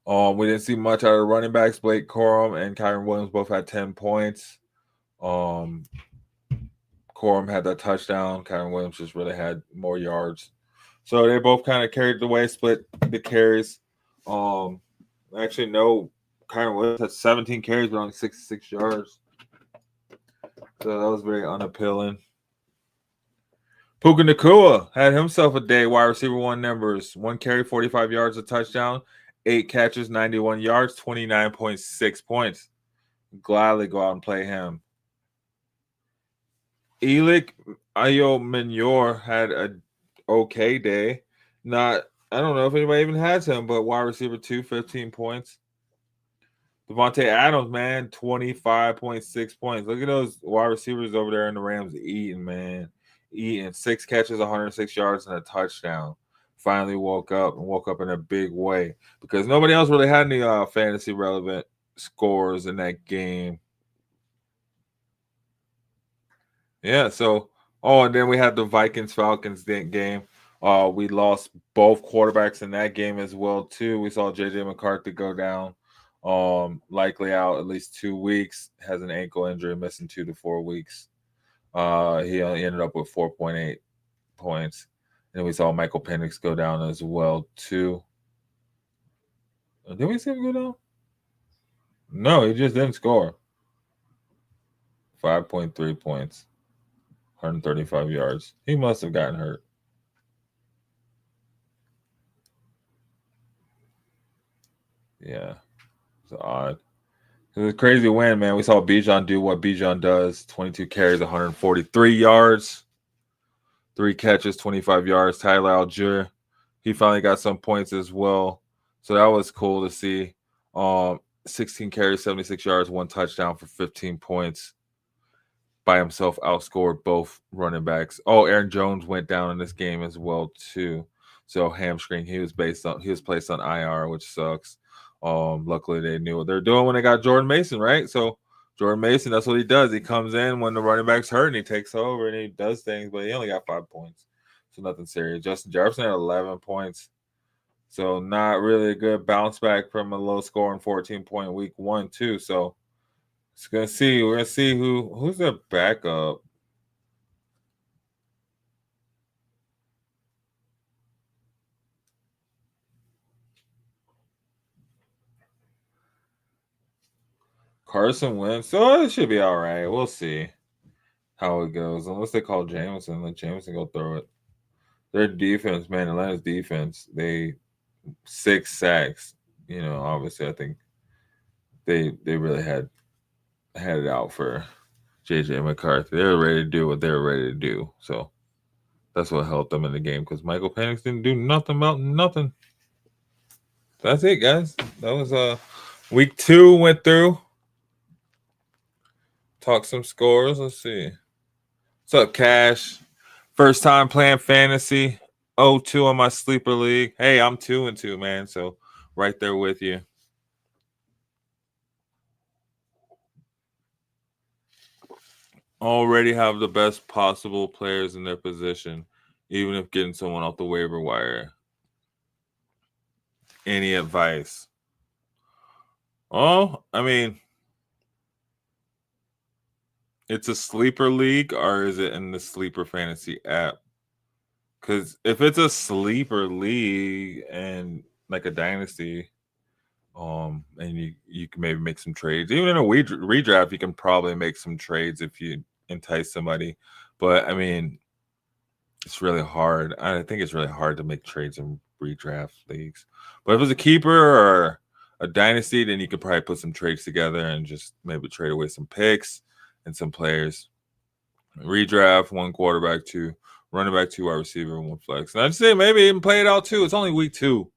We didn't see much out of the running backs. Blake Corum and Kyron Williams both had 10 points. Corum had that touchdown. Kyron Williams just really had more yards. So they both kind of carried the way, split the carries. Actually, no, Kyron Williams had 17 carries, but only 66 yards. So that was very unappealing. Puka Nacua had himself a day, wide receiver 1 numbers. 1 carry, 45 yards, a touchdown. 8 catches, 91 yards, 29.6 points. Gladly go out and play him. Elik Ayo-Menyor had a okay day. I don't know if anybody even has him, but wide receiver 2, 15 points. Devontae Adams, man, 25.6 points. Look at those wide receivers over there in the Rams eating, man. Eating. 6 catches, 106 yards, and a touchdown. Finally woke up in a big way because nobody else really had any fantasy relevant scores in that game. Yeah, so and then we had the Vikings-Falcons game. We lost both quarterbacks in that game as well, too. We saw J.J. McCarthy go down, likely out at least 2 weeks, has an ankle injury, missing 2 to 4 weeks. He only ended up with 4.8 points. And we saw Michael Penix go down as well, too. Did we see him go down? No, he just didn't score. 5.3 points. 135 yards. He must have gotten hurt. Yeah. It's odd. It was a crazy win, man. We saw Bijan do what Bijan does. 22 carries, 143 yards. 3 catches, 25 yards. Tyler Algier, he finally got some points as well. So that was cool to see. 16 carries, 76 yards, 1 touchdown for 15 points. By himself, outscored both running backs. Aaron Jones went down in this game as well, too. So hamstring, he was placed on IR, which sucks. Luckily they knew what they're doing when they got Jordan Mason, right? So Jordan Mason, that's what he does. He comes in when the running back's hurt and he takes over and he does things, but he only got 5 points. So nothing serious. Justin Jefferson had 11 points. So not really a good bounce back from a low scoring 14-point week 1, too. So we're gonna see who's their backup. Carson Wentz. So it should be all right. We'll see how it goes. Unless they call Jameson, let Jameson go throw it. Their defense, man, Atlanta's defense, they 6 sacks. Obviously, I think they really had it out for JJ McCarthy. They were ready to do what they were ready to do. So that's what helped them in the game because Michael Penix didn't do nothing about nothing. That's it, guys. That was week 2 went through. Talk some scores. Let's see. What's up, Cash? First time playing fantasy. 0-2 on my sleeper league. Hey, I'm 2-2, man. So right there with you. Already have the best possible players in their position, even if getting someone off the waiver wire. Any advice? Oh, I mean, it's a sleeper league, or is it in the sleeper fantasy app? Because if it's a sleeper league and like a dynasty, and you can maybe make some trades. Even in a redraft, you can probably make some trades if you entice somebody. But I mean, it's really hard. I think it's really hard to make trades in redraft leagues. But if it's a keeper or a dynasty, then you could probably put some trades together and just maybe trade away some picks and some players. Redraft, 1 quarterback, 2 running back, 2 wide receiver, 1 flex. And I'd say maybe even play it out too. It's only week 2.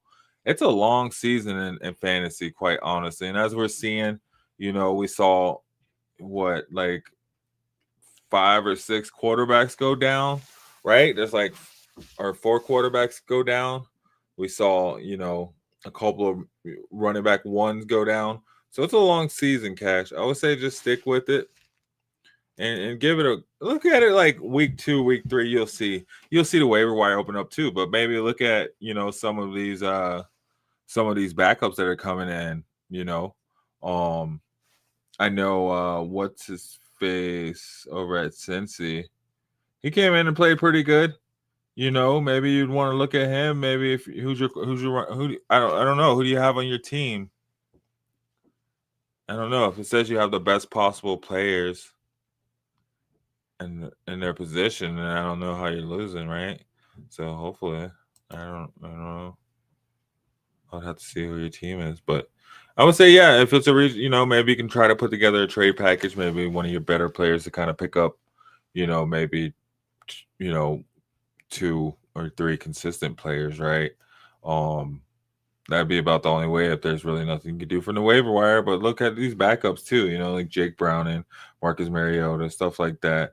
It's a long season in fantasy, quite honestly. And as we're seeing, we saw like 5 or 6 quarterbacks go down, right? There's 4 quarterbacks go down. We saw, a couple of running back ones go down. So it's a long season, Cash. I would say just stick with it and give it a look at it like week 2, week 3. You'll see the waiver wire open up too. But maybe look at, some of these backups that are coming in, I know what's his face over at Cincy. He came in and played pretty good. Maybe you'd want to look at him. Maybe if I don't know, who do you have on your team? I don't know. If it says you have the best possible players in their position, and I don't know how you're losing, right? So hopefully, I don't know. I'll have to see who your team is, but I would say, yeah, if it's a reason, maybe you can try to put together a trade package. Maybe one of your better players to kind of pick up, maybe, 2 or 3 consistent players, right? That'd be about the only way if there's really nothing you can do from the waiver wire. But look at these backups too, like Jake Browning, Marcus Mariota, stuff like that.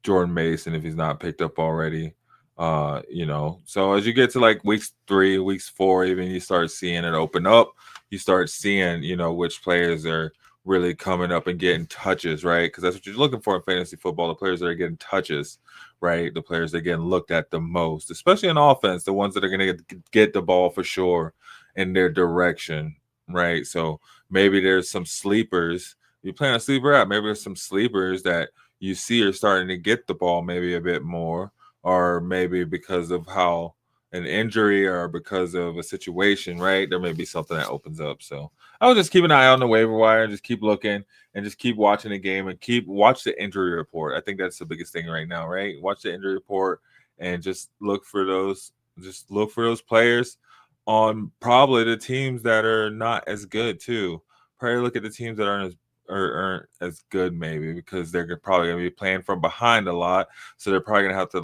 Jordan Mason, if he's not picked up already. So as you get to like weeks 3, weeks 4, even you start seeing it open up. You start seeing, which players are really coming up and getting touches, right? Because that's what you're looking for in fantasy football, the players that are getting touches, right? The players that are getting looked at the most, especially in offense, the ones that are going to get the ball for sure in their direction, right? So maybe there's some sleepers. You're playing a sleeper app. Maybe there's some sleepers that you see are starting to get the ball maybe a bit more, or maybe because of how an injury or because of a situation, right? There may be something that opens up. So I would just keep an eye on the waiver wire and just keep looking and just keep watching the game and watch the injury report. I think that's the biggest thing right now, right? Watch the injury report and just look for those players on probably the teams that are not as good too. Probably look at the teams that aren't as good maybe because they're probably going to be playing from behind a lot. So they're probably going to have to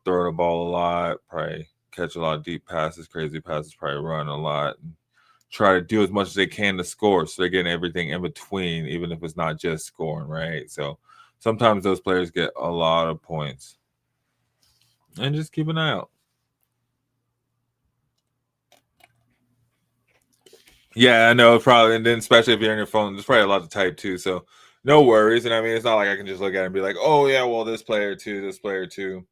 throw the ball a lot, probably catch a lot of deep passes, crazy passes, probably run a lot, and try to do as much as they can to score. So they're getting everything in between, even if it's not just scoring, right? So sometimes those players get a lot of points. And just keep an eye out. Yeah, I know, probably. And then especially if you're on your phone, there's probably a lot to type too. So no worries. And I mean, it's not like I can just look at it and be like, oh, yeah, well, this player too.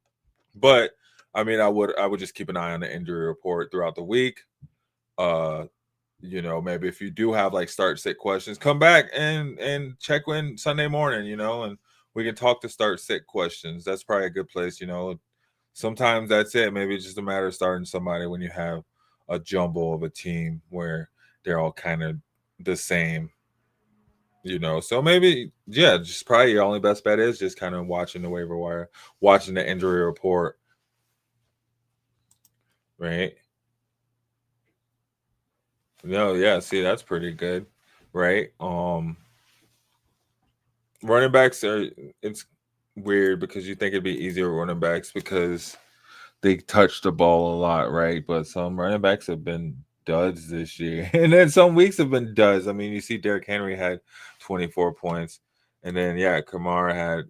But I mean, I would just keep an eye on the injury report throughout the week. Maybe if you do have like start sit questions, come back and check in Sunday morning, and we can talk to start sit questions. That's probably a good place, Sometimes that's it. Maybe it's just a matter of starting somebody when you have a jumble of a team where they're all kind of the same. So maybe, just probably your only best bet is just kind of watching the waiver wire, watching the injury report, right? No, yeah, see, that's pretty good, right? Running backs it's weird because you think it'd be easier with running backs because they touch the ball a lot, right? But some running backs have been duds this year. And then some weeks have been duds. I mean, you see Derrick Henry had 24 points. And then, Kamara had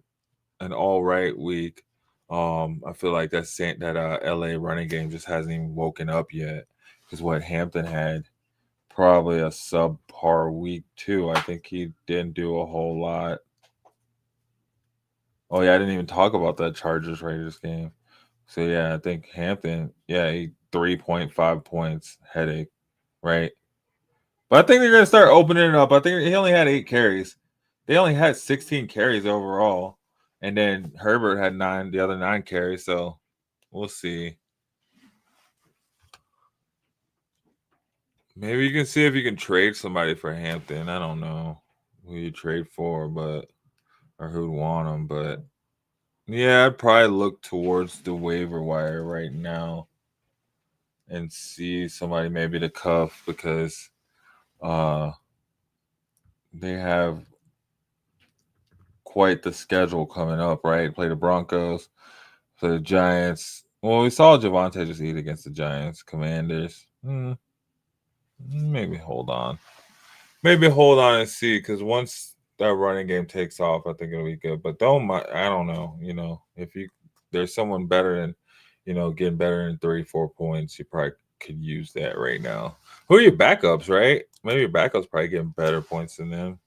an all right week. I feel like that LA running game just hasn't even woken up yet. Because what Hampton had probably a subpar week too. I think he didn't do a whole lot. Oh yeah, I didn't even talk about that Chargers Raiders game. So I think Hampton, he 3.5 points headache, right? But I think they're gonna start opening it up. I think he only had 8 carries. They only had 16 carries overall. And then Herbert had the other 9 carries. So we'll see. Maybe you can see if you can trade somebody for Hampton. I don't know who you trade for, or who'd want him. But I'd probably look towards the waiver wire right now and see somebody maybe to cuff because they have quite the schedule coming up, right? Play the Broncos, play the Giants. Well, we saw Javonte just eat against the Giants. Commanders. Maybe hold on. And see, because once that running game takes off, I think it'll be good. But I don't know. If there's someone better than, getting better than 3-4 points, you probably could use that right now. Who are your backups, right? Maybe your backups probably getting better points than them.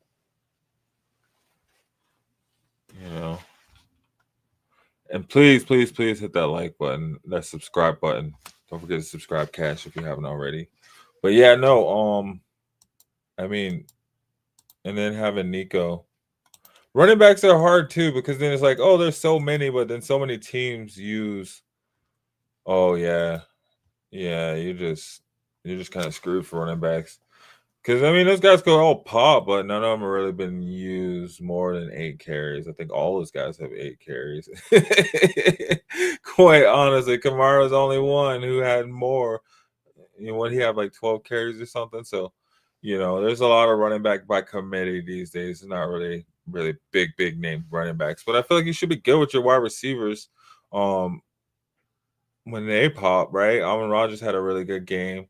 And please, please, please hit that like button, that subscribe button. Don't forget to subscribe, Cash, if you haven't already. But I mean, and then having Nico. Running backs are hard too because then it's like, oh, there's so many, but then so many teams use. Oh yeah, you're just kind of screwed for running backs. Because, I mean, those guys go all pop, but none of them have really been used more than 8 carries. I think all those guys have 8 carries. Quite honestly, Kamara's only one who had more. What he have, like 12 carries or something? So, there's a lot of running back by committee these days. It's not really big name running backs. But I feel like you should be good with your wide receivers when they pop, right? Alvin Rodgers had a really good game.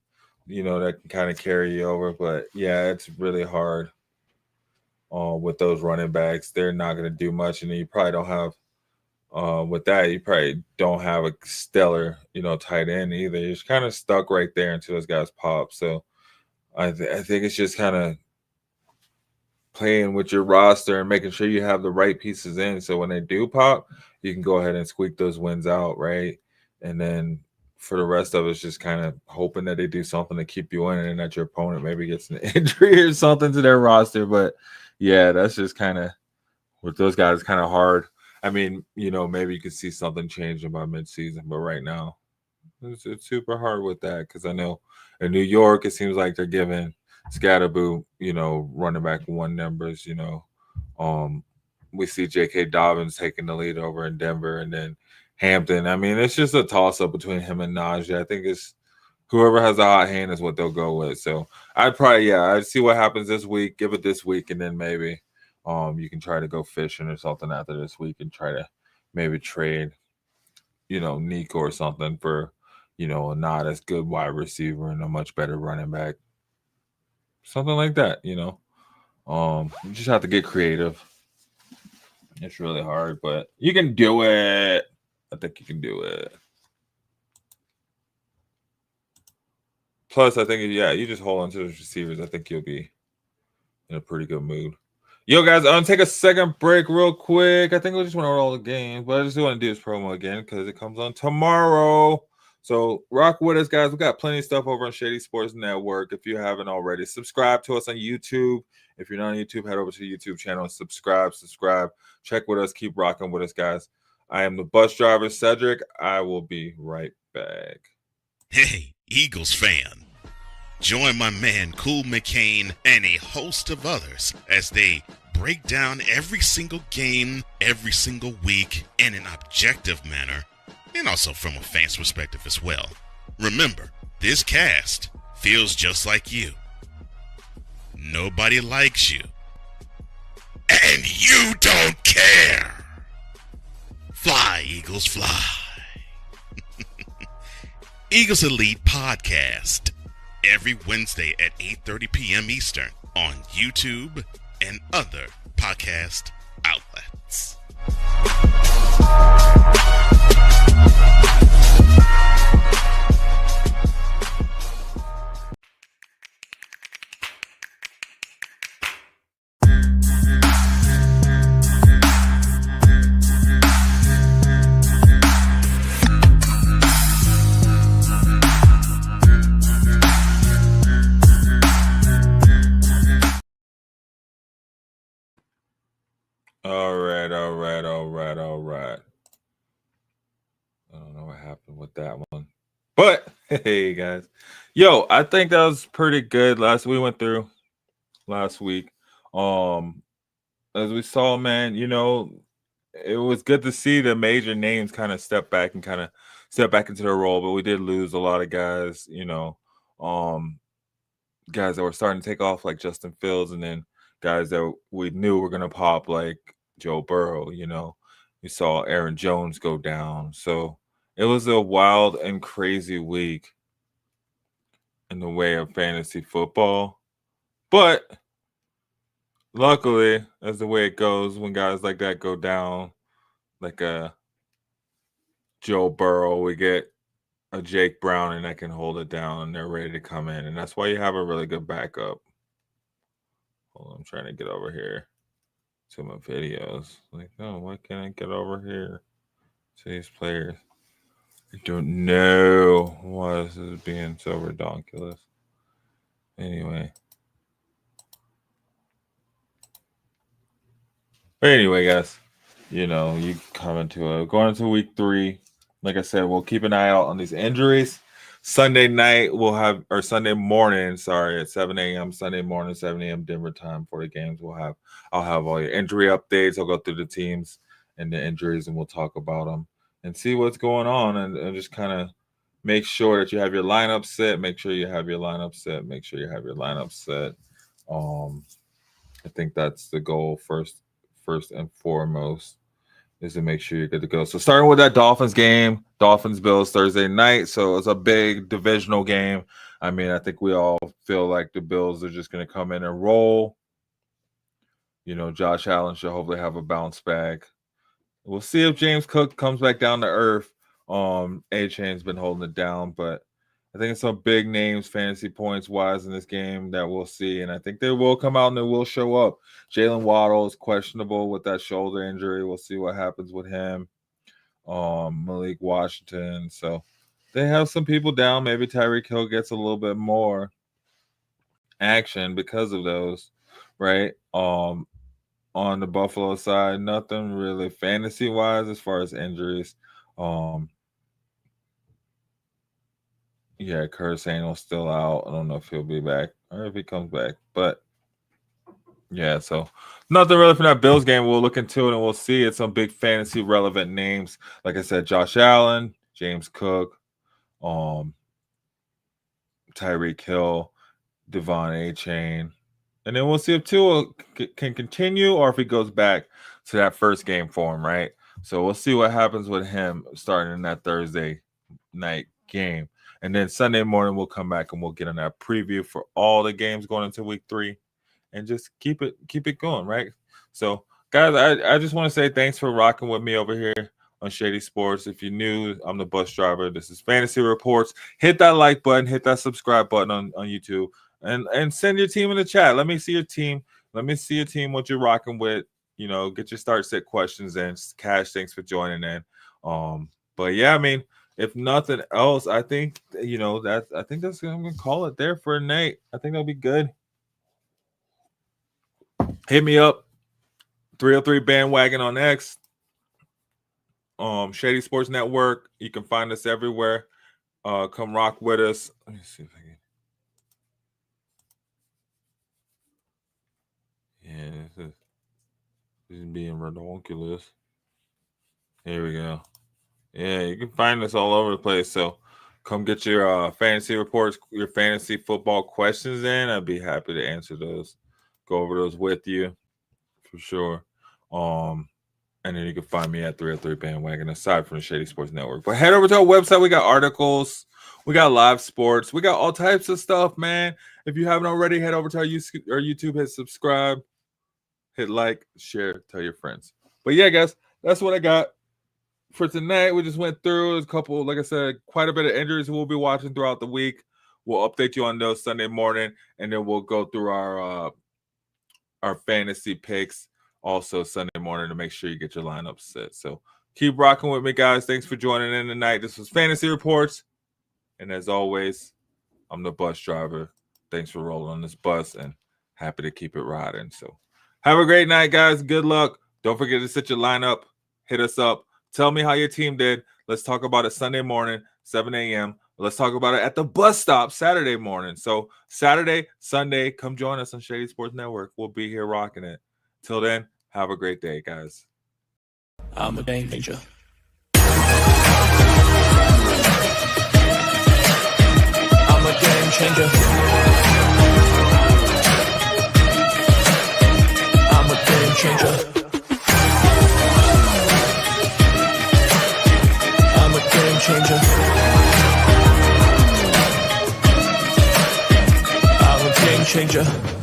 That can kind of carry you over. But it's really hard with those running backs. They're not going to do much. And then you probably don't have, with that, you probably don't have a stellar, tight end either. You're just kind of stuck right there until those guys pop. So I think it's just kind of playing with your roster and making sure you have the right pieces in. So when they do pop, you can go ahead and squeak those wins out, right? And then for the rest of us, just kind of hoping that they do something to keep you in and that your opponent maybe gets an injury or something to their roster. But that's just kind of with those guys kind of hard. I mean, maybe you could see something changing by midseason, but right now it's super hard with that because I know in New York, it seems like they're giving Scatterboo, running back 1 numbers, we see J.K. Dobbins taking the lead over in Denver and then Hampton. I mean, it's just a toss-up between him and Najee. I think it's whoever has a hot hand is what they'll go with. So I'd probably, I'd see what happens this week, give it this week, and then maybe you can try to go fishing or something after this week and try to maybe trade, Nico or something for, a not as good wide receiver and a much better running back. Something like that, you just have to get creative. It's really hard, but you can do it. I think you can do it. Plus, I think, you just hold on to those receivers. I think you'll be in a pretty good mood. Yo, guys, I'm going to take a second break real quick. I think we just want to roll the game, but I just want to do this promo again because it comes on tomorrow. So rock with us, guys. We got plenty of stuff over on Shady Sports Network. If you haven't already, subscribe to us on YouTube. If you're not on YouTube, head over to the YouTube channel and subscribe. Check with us. Keep rocking with us, guys. I am the bus driver, Cedric. I will be right back. Hey, Eagles fan. Join my man Cool McCain and a host of others as they break down every single game, every single week in an objective manner, and also from a fan's perspective as well. Remember, this cast feels just like you. Nobody likes you. And you don't care. Fly, Eagles, fly. Eagles Elite Podcast. Every Wednesday at 8:30 p.m. Eastern on YouTube and other podcast outlets. All right. I don't know what happened with that one. But hey guys. Yo, I think that was pretty good. We went through last week. As we saw, man, it was good to see the major names kind of step back into their role, but we did lose a lot of guys, guys that were starting to take off like Justin Fields, and then guys that we knew were gonna pop like Joe Burrow. We saw Aaron Jones go down. So it was a wild and crazy week in the way of fantasy football. But luckily, that's the way it goes when guys like that go down, like a Joe Burrow, we get a Jake Browning that can hold it down and they're ready to come in. And that's why you have a really good backup. Hold on, I'm trying to get over here to my videos. Like, no, why can't I get over here to these players? I don't know why this is being so redonkulous. Anyway. But anyway, guys, you going into week 3. Like I said, we'll keep an eye out on these injuries. Sunday morning, at 7 a.m. Sunday morning, 7 a.m. Denver time for the games. I'll have all your injury updates. I'll go through the teams and the injuries, and we'll talk about them and see what's going on, and just kind of make sure that you have your lineup set. Make sure you have your lineup set. I think that's the goal first and foremost, is to make sure you're good to go. So starting with that Dolphins game, Dolphins-Bills Thursday night. So it's a big divisional game. I mean, I think we all feel like the Bills are just going to come in and roll. Josh Allen should hopefully have a bounce back. We'll see if James Cook comes back down to earth. A-Chain's been holding it down, but I think it's some big names fantasy points wise in this game that we'll see, and I think they will come out and they will show up. Jalen Waddle is questionable with that shoulder injury. We'll see what happens with him. Malik Washington. So they have some people down. Maybe Tyreek Hill gets a little bit more action because of those, right? On the Buffalo side, nothing really fantasy wise as far as injuries. Yeah, Curtis Samuel's still out. I don't know if he'll be back or if he comes back. But yeah, so nothing really from that Bills game. We'll look into it and we'll see. It's some big fantasy relevant names. Like I said, Josh Allen, James Cook, Tyreek Hill, Devon A-Chain. And then we'll see if Tua can continue or if he goes back to that first game form, right? So we'll see what happens with him starting in that Thursday night game. And then Sunday morning, we'll come back and we'll get on that preview for all the games going into week 3 and just keep it going, right? So, guys, I just want to say thanks for rocking with me over here on Shady Sports. If you're new, I'm the bus driver. This is Fantasy Reports. Hit that like button, hit that subscribe button on YouTube, and send your team in the chat. Let me see your team. Let me see your team, what you're rocking with. Get your start set questions in. Cash, thanks for joining in. But yeah, I mean, if nothing else, I think I'm gonna call it there for a night. I think that'll be good. Hit me up, 303 Bandwagon on X. Shady Sports Network. You can find us everywhere. Come rock with us. Let me see if I can. this is being ridiculous. Here we go. Yeah, you can find us all over the place. So come get your fantasy reports, your fantasy football questions in. I'd be happy to answer those. Go over those with you for sure. And then you can find me at 303 Bandwagon aside from the Shady Sports Network. But head over to our website. We got articles. We got live sports. We got all types of stuff, man. If you haven't already, head over to our YouTube, hit subscribe, hit like, share, tell your friends. But yeah, guys, that's what I got for tonight. We just went through a couple, like I said, quite a bit of injuries we'll be watching throughout the week. We'll update you on those Sunday morning, and then we'll go through our fantasy picks also Sunday morning to make sure you get your lineup set. So keep rocking with me, guys. Thanks for joining in tonight. This was Fantasy Reports. And as always, I'm the bus driver. Thanks for rolling on this bus and happy to keep it riding. So have a great night, guys. Good luck. Don't forget to set your lineup. Hit us up. Tell me how your team did. Let's talk about it Sunday morning, 7 a.m. Let's talk about it at the bus stop Saturday morning. So Saturday, Sunday, come join us on Shady Sports Network. We'll be here rocking it. Till then, have a great day, guys. I'm a game changer. I'm a game changer. I'm a game changer. I'm a game changer. I'm a game changer.